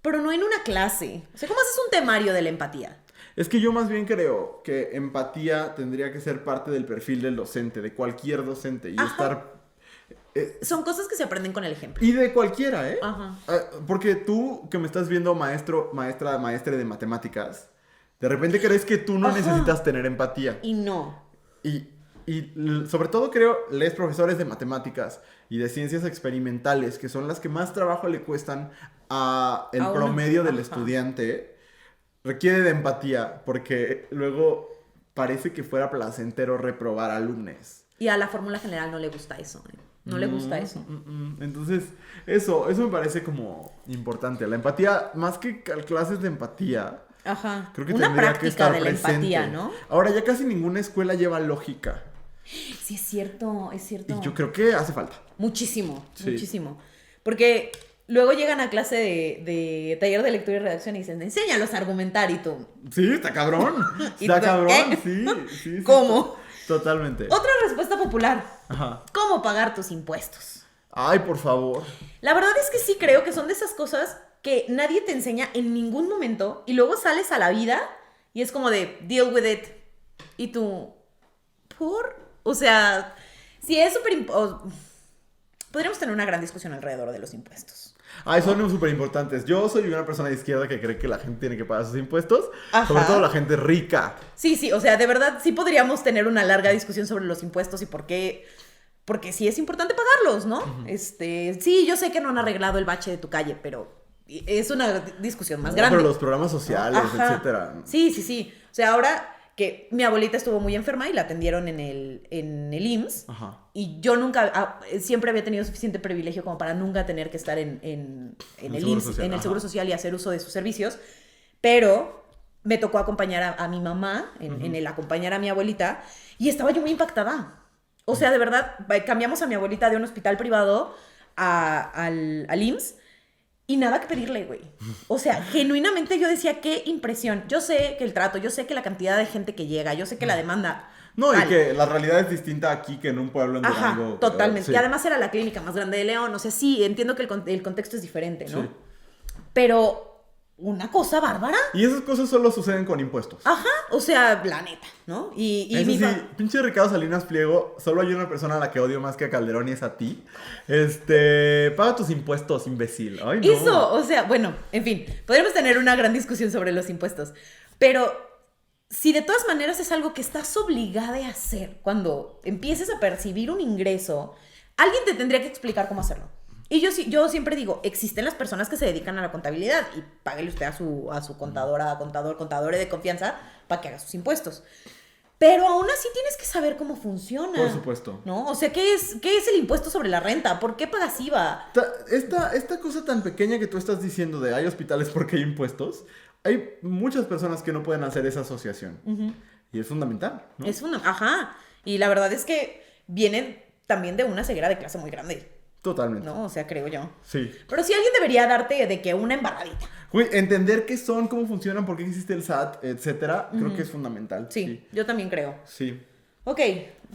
pero no en una clase. O sea, ¿cómo haces un temario de la empatía? Es que yo más bien creo que empatía tendría que ser parte del perfil del docente, de cualquier docente. Y Ajá. estar... Son cosas que se aprenden con el ejemplo. Y de cualquiera, ¿eh? Ajá. Porque tú, que me estás viendo maestra de matemáticas, de repente crees que tú no Ajá. necesitas tener empatía. Y no. Y sobre todo creo, lees profesores de matemáticas y de ciencias experimentales, que son las que más trabajo le cuestan el uno. promedio del Ajá. estudiante, requiere de empatía, porque luego parece que fuera placentero reprobar alumnos. Y a la fórmula general no le gusta eso. No le gusta eso. Entonces, eso me parece como importante. La empatía, más que clases de empatía, Ajá. creo que Una tendría que práctica estar de la presente. empatía, ¿no? Ahora ya casi ninguna escuela lleva lógica. Sí, es cierto, es cierto. Y yo creo que hace falta. Muchísimo, Sí. muchísimo. Porque luego llegan a clase de taller de lectura y redacción y dicen, enséñalos a argumentar y tú. Sí, está cabrón. ¿Y Está tú cabrón, qué? sí. ¿Cómo? Totalmente. Otra respuesta popular. Ajá. ¿Cómo pagar tus impuestos? Ay, por favor. La verdad es que sí creo que son de esas cosas que nadie te enseña en ningún momento y luego sales a la vida y es como de deal with it. Y tú, ¿por? O sea, sí es súper... Podríamos tener una gran discusión alrededor de los impuestos. Ay, son súper importantes. Yo soy una persona de izquierda que cree que la gente tiene que pagar sus impuestos. Ajá. Sobre todo la gente rica. Sí, o sea, de verdad sí podríamos tener una larga discusión sobre los impuestos y por qué... Porque sí es importante pagarlos, ¿no? Sí, yo sé que no han arreglado el bache de tu calle, pero es una discusión más grande. Pero los programas sociales, Ajá. etcétera. Sí. O sea, ahora que mi abuelita estuvo muy enferma y la atendieron en el IMSS. Ajá. Y yo nunca, siempre había tenido suficiente privilegio como para nunca tener que estar en el Seguro IMSS, Social, en el ajá. Seguro Social y hacer uso de sus servicios. Pero me tocó acompañar a mi mamá, en el acompañar a mi abuelita, y estaba yo muy impactada. O sea, de verdad, cambiamos a mi abuelita de un hospital privado al IMSS y nada que pedirle, güey. O sea, genuinamente yo decía, qué impresión. Yo sé que el trato, yo sé que la cantidad de gente que llega, yo sé que la demanda... No, vale. y que la realidad es distinta aquí que en un pueblo en Ajá, Durango. totalmente. Sí. Y además era la clínica más grande de León. O sea, sí, entiendo que el contexto es diferente, ¿no? Sí. Pero una cosa bárbara. Y esas cosas solo suceden con impuestos. Ajá, o sea, la neta, ¿no? Y Eso mi sí, pinche Ricardo Salinas Pliego, solo hay una persona a la que odio más que a Calderón y es a ti. Paga tus impuestos, imbécil. Ay, no. Eso, o sea, bueno, en fin, podríamos tener una gran discusión sobre los impuestos, pero si de todas maneras es algo que estás obligada a hacer cuando empieces a percibir un ingreso, alguien te tendría que explicar cómo hacerlo. Y yo siempre digo, existen las personas que se dedican a la contabilidad y páguele usted a su contadora, contador de confianza para que haga sus impuestos. Pero aún así tienes que saber cómo funciona. Por supuesto. ¿No? O sea, ¿qué es el impuesto sobre la renta? ¿Por qué pagas IVA? Esta cosa tan pequeña que tú estás diciendo de hay hospitales porque hay impuestos, hay muchas personas que no pueden hacer esa asociación. Y es fundamental, ¿no? Ajá. Y la verdad es que viene también de una ceguera de clase muy grande. Totalmente. ¿no? O sea, creo yo. Sí. Pero sí alguien debería darte de que una embarradita. Güey, entender qué son, cómo funcionan, por qué existe el SAT, etcétera, creo que es fundamental. Sí, yo también creo. Sí. Ok,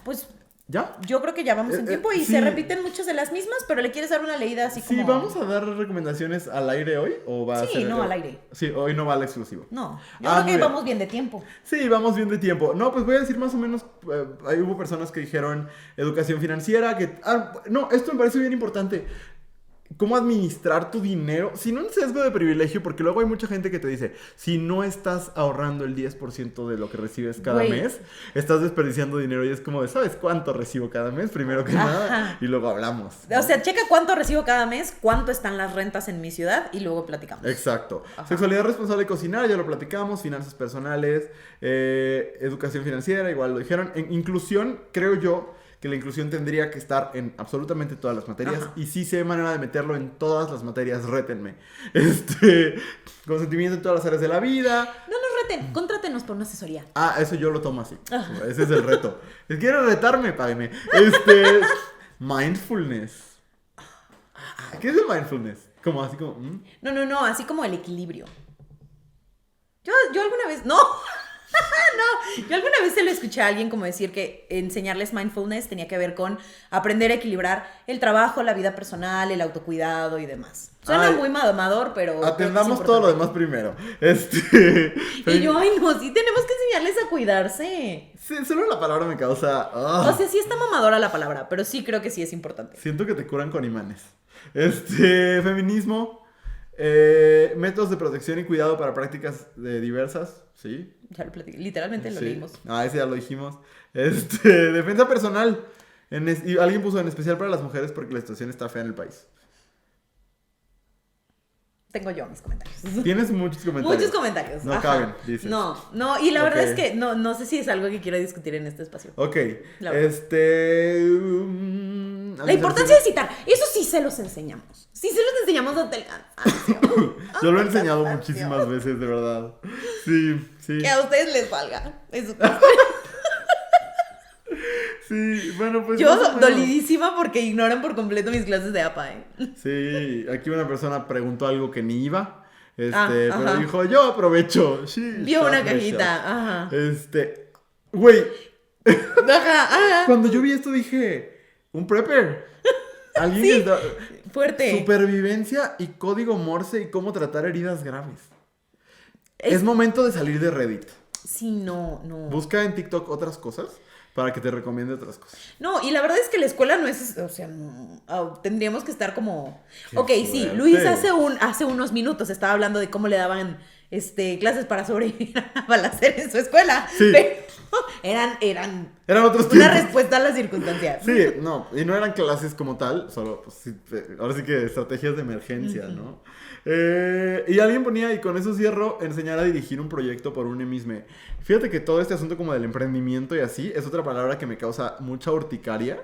pues ¿Ya? yo creo que ya vamos en tiempo y sí. se repiten muchas de las mismas, pero le quieres dar una leída así como... Sí, ¿vamos a dar recomendaciones al aire hoy? ¿O va a Sí, ser, no, al aire. Sí, hoy no va al exclusivo. No, yo Ah, creo muy que bien. vamos bien de tiempo. Sí, vamos bien de tiempo. No, pues voy a decir más o menos, ahí hubo personas que dijeron educación financiera, que... no, esto me parece bien importante. Cómo administrar tu dinero sin un sesgo de privilegio, porque luego hay mucha gente que te dice, si no estás ahorrando el 10% de lo que recibes cada Güey. mes, estás desperdiciando dinero y es como de, ¿sabes cuánto recibo cada mes? Primero que nada, y luego hablamos, ¿no? O sea, checa cuánto recibo cada mes, cuánto están las rentas en mi ciudad y luego platicamos. Exacto. Ajá. Sexualidad responsable y cocinar, ya lo platicamos. Finanzas personales, educación financiera, igual lo dijeron. En inclusión, creo yo que la inclusión tendría que estar en absolutamente todas las materias. Ajá. Y sí sé manera de meterlo en todas las materias, rétenme. Consentimiento en todas las áreas de la vida. No nos reten, contrátenos por una asesoría. Eso yo lo tomo así. Ajá. Ese es el reto. Si quieres retarme, págame. Mindfulness. ¿Qué es el mindfulness? Como así como... No, así como el equilibrio. Yo alguna vez... ¡No! No, yo alguna vez se lo escuché a alguien como decir que enseñarles mindfulness tenía que ver con aprender a equilibrar el trabajo, la vida personal, el autocuidado y demás. Suena muy mamador, pero... Atendamos todo lo demás primero. Y yo, ay no, sí tenemos que enseñarles a cuidarse. Sí, solo la palabra me causa... O sea, sí está mamadora la palabra, pero sí creo que sí es importante. Siento que te curan con imanes. Feminismo. Métodos de protección y cuidado para prácticas diversas. Sí. Ya lo platiqué, literalmente lo Sí. leímos. Ese ya lo dijimos. Defensa personal. Y alguien puso en especial para las mujeres porque la situación está fea en el país. Tengo yo mis comentarios. Tienes muchos comentarios. Muchos comentarios. No ajá. caben, dices. No, y la verdad Ok. es que no sé si es algo que quiero discutir en este espacio. Ok. La verdad. La importancia de citar, eso sí se los enseñamos. Sí se los enseñamos a Yo lo he enseñado muchísimas veces, de verdad. Sí, sí. Que a ustedes les valga. Eso. Sí, bueno, pues... Yo más o menos. dolidísima porque ignoran por completo mis clases de APA, Sí, aquí una persona preguntó algo que ni iba. Pero ajá. dijo, yo aprovecho. Sí, Vio una aprovecho. cajita, ajá. Güey, Ajá. cuando yo vi esto dije, un prepper. Alguien que está... Fuerte. Supervivencia y código Morse y cómo tratar heridas graves. Es momento de salir de Reddit. Sí, no. Busca en TikTok otras cosas para que te recomiende otras cosas. No, y la verdad es que la escuela no es, o sea, tendríamos que estar como... Qué Ok, sí, fuerte. Luis hace unos minutos estaba hablando de cómo le daban clases para sobrevivir a balacera en su escuela. Sí. Pero eran Eran otros una tiempos. respuesta a las circunstancias. Sí, no, y no eran clases como tal, solo, pues, sí, ahora sí que estrategias de emergencia, ¿no? Y alguien ponía, y con eso cierro, enseñar a dirigir un proyecto por uno mismo. Fíjate que todo este asunto como del emprendimiento y así, es otra palabra que me causa mucha urticaria,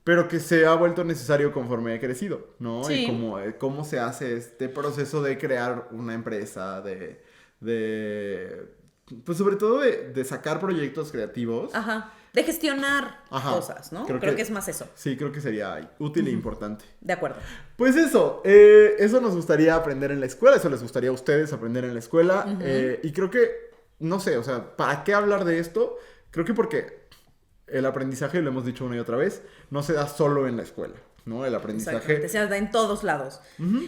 pero que se ha vuelto necesario conforme he crecido, ¿no? Sí. Y como, cómo se hace este proceso de crear una empresa, pues sobre todo de sacar proyectos creativos. Ajá. De gestionar Ajá. cosas, ¿no? Creo Creo que que es más eso. Sí, creo que sería útil e importante. De acuerdo. Pues eso nos gustaría aprender en la escuela, eso les gustaría a ustedes aprender en la escuela. Y creo que, no sé, o sea, ¿para qué hablar de esto? Creo que porque el aprendizaje, lo hemos dicho una y otra vez, no se da solo en la escuela, ¿no? El aprendizaje... Exactamente, se da en todos lados.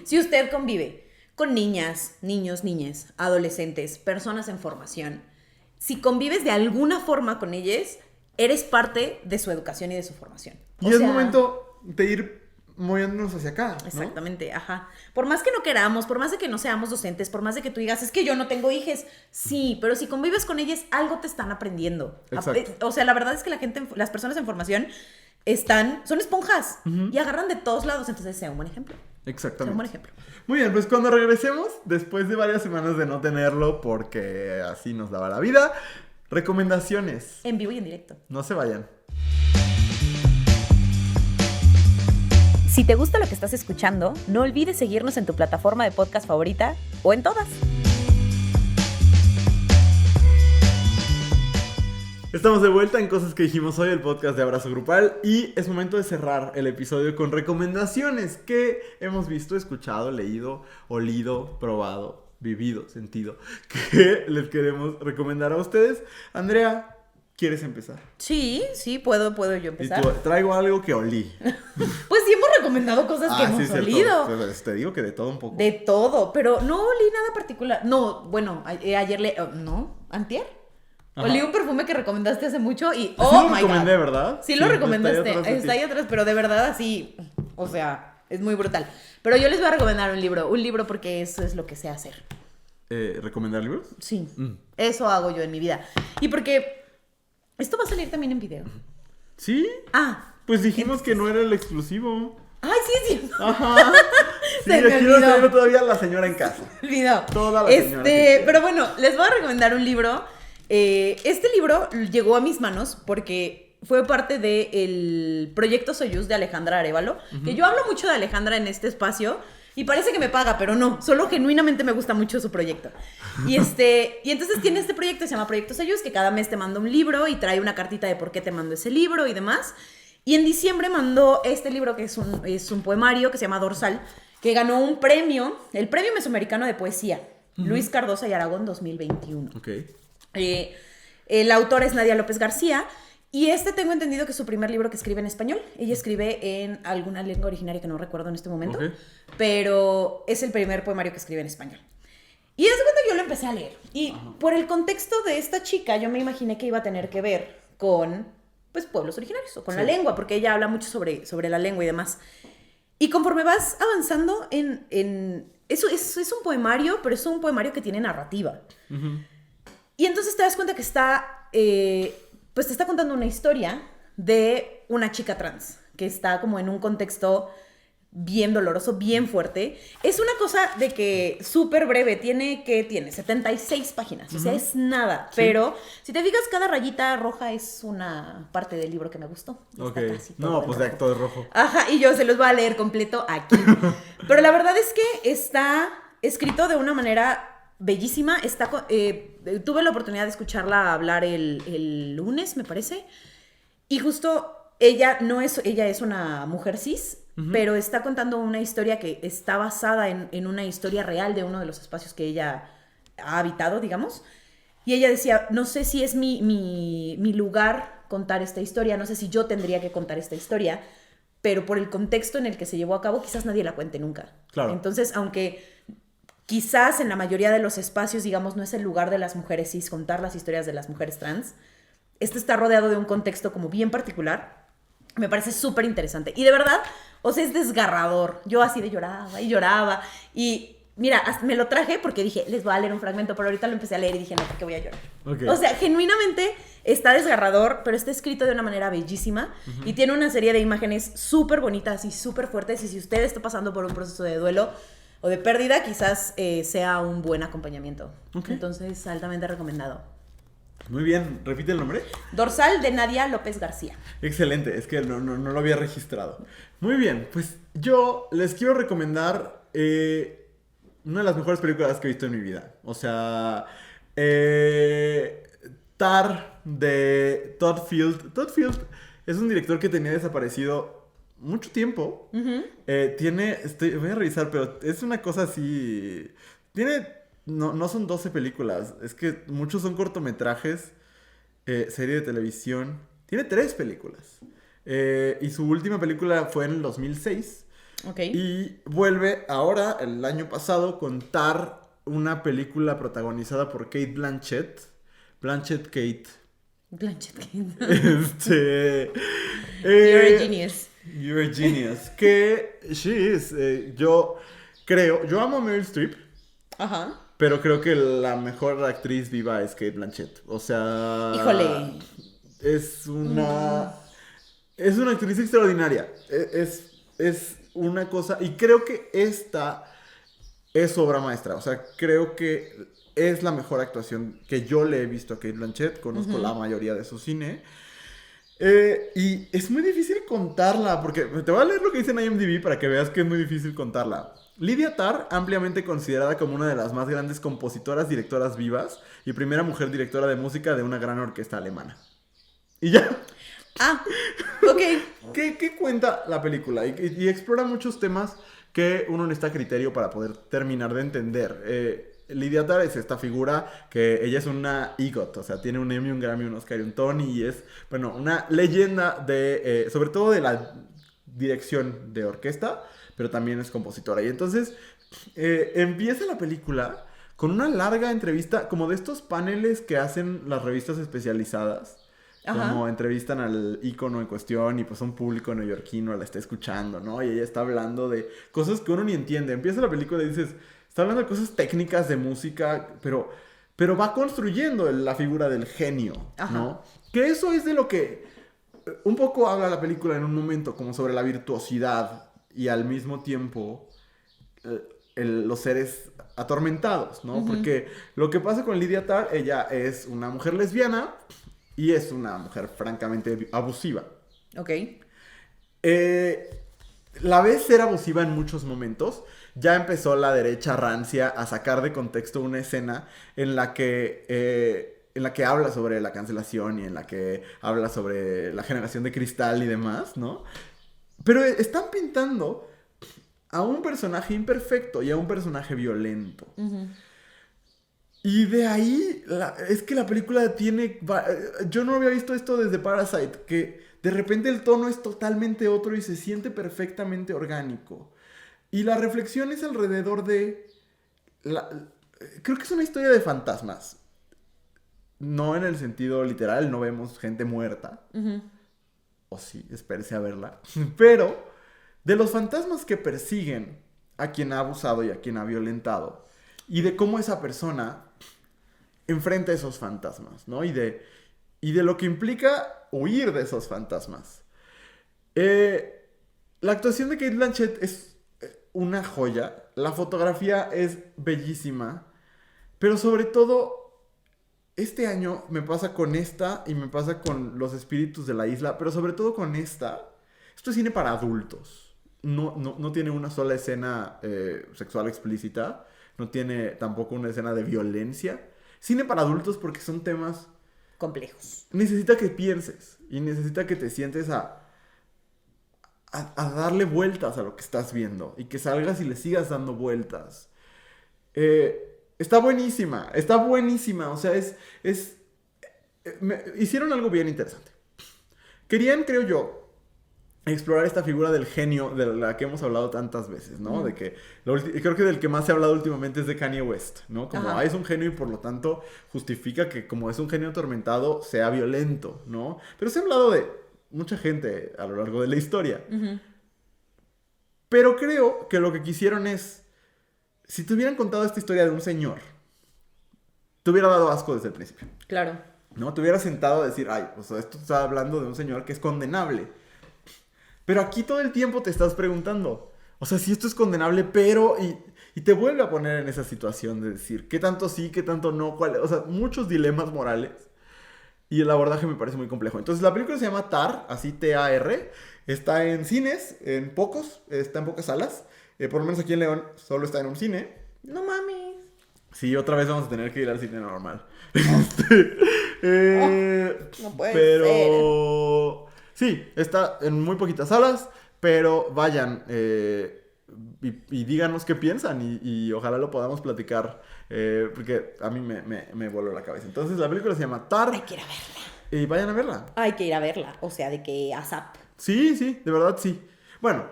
Si usted convive con niñas, niños, niñas, adolescentes, personas en formación, si convives de alguna forma con ellas, eres parte de su educación y de su formación. Y es momento de ir moviéndonos hacia acá, ¿no? Exactamente, ajá. Por más que no queramos, por más de que no seamos docentes, por más de que tú digas, es que yo no tengo hijes, sí, pero si convives con ellas, algo te están aprendiendo. Exacto. O sea, la verdad es que las personas en formación son esponjas y agarran de todos lados, entonces sea un buen ejemplo. Exactamente. Sea un buen ejemplo. Muy bien, pues cuando regresemos, después de varias semanas de no tenerlo porque así nos daba la vida, recomendaciones. En vivo y en directo. No se vayan. Si te gusta lo que estás escuchando, no olvides seguirnos en tu plataforma de podcast favorita o en todas. Estamos de vuelta en Cosas que Dijimos Hoy, el podcast de Abrazo Grupal. Y es momento de cerrar el episodio con recomendaciones que hemos visto, escuchado, leído, olido, probado, vivido, sentido, que les queremos recomendar a ustedes. Andrea, ¿quieres empezar? Sí, puedo yo empezar. Y tú, traigo algo que olí. Pues sí hemos recomendado cosas que hemos olido. Pues te digo que de todo un poco. De todo, pero no olí nada particular. No, bueno, ayer ¿antier? Ajá. Olí un perfume que recomendaste hace mucho y Sí lo recomendé, God. ¿verdad? Sí, lo recomendaste. Está Ahí atrás, pero de verdad así, o sea, es muy brutal. Pero yo les voy a recomendar un libro porque eso es lo que sé hacer. ¿Recomendar libros? Sí, eso hago yo en mi vida. Y porque esto va a salir también en video. ¿Sí? Pues dijimos que no era el exclusivo. Ay, sí, sí. Ajá. Sí, Se me aquí lo olvidó. tengo todavía la señora en casa. Olvidó. Toda la señora que pero bueno, les voy a recomendar un libro. Este libro llegó a mis manos porque fue parte del proyecto Soyuz de Alejandra Arévalo. Que yo hablo mucho de Alejandra en este espacio y parece que me paga, pero no. Solo genuinamente me gusta mucho su proyecto. Y entonces tiene este proyecto, se llama Proyecto Soyuz, que cada mes te manda un libro y trae una cartita de por qué te mando ese libro y demás. Y en diciembre mandó este libro que es un poemario que se llama Dorsal, que ganó un premio, el Premio Mesoamericano de Poesía, Luis Cardosa y Aragón 2021. Ok. El autor es Nadia López García y tengo entendido que es su primer libro que escribe en español. Ella escribe en alguna lengua originaria que no recuerdo en este momento, pero es el primer poemario que escribe en español. Y es cuando yo lo empecé a leer. Y por el contexto de esta chica, yo me imaginé que iba a tener que ver con pues, pueblos originarios o con la lengua, porque ella habla mucho sobre la lengua y demás. Y conforme vas avanzando eso es un poemario, pero es un poemario que tiene narrativa. Y entonces te das cuenta que pues te está contando una historia de una chica trans, que está como en un contexto bien doloroso, bien fuerte. Es una cosa de que súper breve, tiene 76 páginas, o sea, es nada. Sí. Pero si te fijas, cada rayita roja es una parte del libro que me gustó. Ok, no, pues de acto de rojo. Ajá, y yo se los voy a leer completo aquí. Pero la verdad es que está escrito de una manera bellísima. Tuve la oportunidad de escucharla hablar el lunes, me parece. Y justo ella es una mujer cis, pero está contando una historia que está basada en una historia real de uno de los espacios que ella ha habitado, digamos. Y ella decía, no sé si es mi lugar contar esta historia, no sé si yo tendría que contar esta historia, pero por el contexto en el que se llevó a cabo, quizás nadie la cuente nunca. Claro. Entonces, aunque quizás en la mayoría de los espacios, digamos, no es el lugar de las mujeres cis contar las historias de las mujeres trans, está rodeado de un contexto como bien particular. Me parece súper interesante. Y de verdad, o sea, es desgarrador. Yo así de lloraba y lloraba. Y mira, me lo traje porque dije, les voy a leer un fragmento, pero ahorita lo empecé a leer y dije, no, porque voy a llorar. Okay. O sea, genuinamente está desgarrador, pero está escrito de una manera bellísima. Y tiene una serie de imágenes súper bonitas y súper fuertes. Y si usted está pasando por un proceso de duelo o de pérdida, quizás sea un buen acompañamiento. Okay. Entonces, altamente recomendado. Muy bien, ¿repite el nombre? Dorsal, de Nadia López García. Excelente, es que no lo había registrado. Muy bien, pues yo les quiero recomendar una de las mejores películas que he visto en mi vida. O sea, Tar, de Todd Field. Todd Field es un director que tenía desaparecido mucho tiempo. Voy a revisar, pero es una cosa así. No son 12 películas, es que muchos son cortometrajes, serie de televisión. Tiene 3 películas. Y su última película fue en el 2006. Okay. Y vuelve ahora, el año pasado, contar una película protagonizada por Cate Blanchett. Blanchett Kate. You're a genius. You're a genius. Que she is. Yo amo a Meryl Streep. Ajá. Pero creo que la mejor actriz viva es Cate Blanchett. O sea... Híjole. Es una actriz extraordinaria. Es una cosa... Y creo que esta es su obra maestra. O sea, creo que es la mejor actuación que yo le he visto a Cate Blanchett. Conozco la mayoría de su cine. Y es muy difícil contarla. Porque te voy a leer lo que dice en IMDb para que veas que es muy difícil contarla. Lydia Tarr, ampliamente considerada como una de las más grandes compositoras, directoras vivas y primera mujer directora de música de una gran orquesta alemana. Y ya. Ah, ok. ¿Qué cuenta la película? Y explora muchos temas que uno necesita criterio para poder terminar de entender. Lydia Tarr es esta figura que ella es una EGOT, o sea, tiene un Emmy, un Grammy, un Oscar y un Tony, y es, bueno, una leyenda de, sobre todo de la dirección de orquesta, pero también es compositora. Y entonces empieza la película con una larga entrevista, como de estos paneles que hacen las revistas especializadas. Ajá. Como entrevistan al ícono en cuestión y pues un público neoyorquino la está escuchando, ¿no? Y ella está hablando de cosas que uno ni entiende. Empieza la película y dices, está hablando de cosas técnicas de música, pero va construyendo la figura del genio, ¿no? Ajá. Que eso es de lo que un poco habla la película en un momento, como sobre la virtuosidad y al mismo tiempo los seres atormentados, ¿no? Porque lo que pasa con Lydia Tarr, ella es una mujer lesbiana y es una mujer francamente abusiva. Ok. La ves ser abusiva en muchos momentos. Ya empezó la derecha rancia a sacar de contexto una escena en la que habla sobre la cancelación y en la que habla sobre la generación de cristal y demás, ¿no? Pero están pintando a un personaje imperfecto y a un personaje violento. Y de ahí, es que la película tiene... Yo no había visto esto desde Parasite, que de repente el tono es totalmente otro y se siente perfectamente orgánico. Y la reflexión es alrededor de... creo que es una historia de fantasmas. No en el sentido literal, no vemos gente muerta. O sí, espérese a verla. Pero de los fantasmas que persiguen a quien ha abusado y a quien ha violentado. Y de cómo esa persona enfrenta esos fantasmas, ¿no? Y de lo que implica huir de esos fantasmas. La actuación de Cate Blanchett es una joya. La fotografía es bellísima. Pero sobre todo, este año me pasa con esta y me pasa con Los Espíritus de la Isla. Pero sobre todo con esta. Esto es cine para adultos. No tiene una sola escena sexual explícita. No tiene tampoco una escena de violencia. Cine para adultos porque son temas... complejos. Necesita que pienses y necesita que te sientes a darle vueltas a lo que estás viendo. Y que salgas y le sigas dando vueltas. Está buenísima. O sea, hicieron algo bien interesante. Querían, creo yo, explorar esta figura del genio de la que hemos hablado tantas veces, ¿no? De que creo que del que más se ha hablado últimamente es de Kanye West, ¿no? Como es un genio y por lo tanto justifica que como es un genio atormentado sea violento, ¿no? Pero se ha hablado de mucha gente a lo largo de la historia. Pero creo que lo que quisieron es, si te hubieran contado esta historia de un señor, te hubiera dado asco desde el principio. Claro. ¿No? Te hubieras sentado a decir, ay, pues esto está hablando de un señor que es condenable. Pero aquí todo el tiempo te estás preguntando, o sea, si esto es condenable, pero... Y te vuelve a poner en esa situación de decir, ¿qué tanto sí, qué tanto no? O sea, muchos dilemas morales. Y el abordaje me parece muy complejo. Entonces, la película se llama Tar, así T-A-R. Está en cines, está en pocas salas. Por lo menos aquí en León solo está en un cine. No mames. Sí, otra vez vamos a tener que ir al cine normal. No puede pero... Sí, está en muy poquitas salas, pero vayan y díganos qué piensan y ojalá lo podamos platicar, porque a mí me voló la cabeza. Entonces la película se llama Tar. Hay que ir a verla. Y vayan a verla. Hay que ir a verla, o sea, de que ASAP. Sí, de verdad sí. Bueno,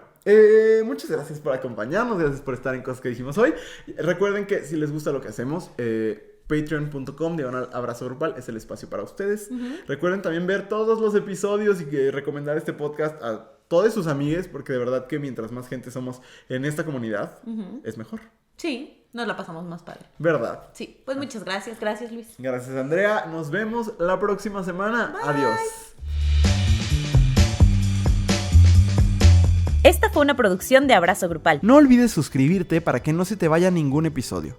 muchas gracias por acompañarnos, gracias por estar en Cosas que Dijimos Hoy. Recuerden que si les gusta lo que hacemos... patreon.com/abrazo grupal es el espacio para ustedes. Recuerden también ver todos los episodios y recomendar este podcast a todos sus amigues, porque de verdad que mientras más gente somos en esta comunidad, es mejor. Sí, nos la pasamos más padre. ¿Verdad? Sí, pues muchas gracias. Gracias, Luis. Gracias, Andrea. Nos vemos la próxima semana. Bye. Adiós. Esta fue una producción de Abrazo Grupal. No olvides suscribirte para que no se te vaya ningún episodio.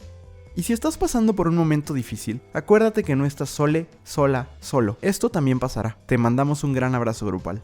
Y si estás pasando por un momento difícil, acuérdate que no estás solo. Esto también pasará. Te mandamos un gran abrazo grupal.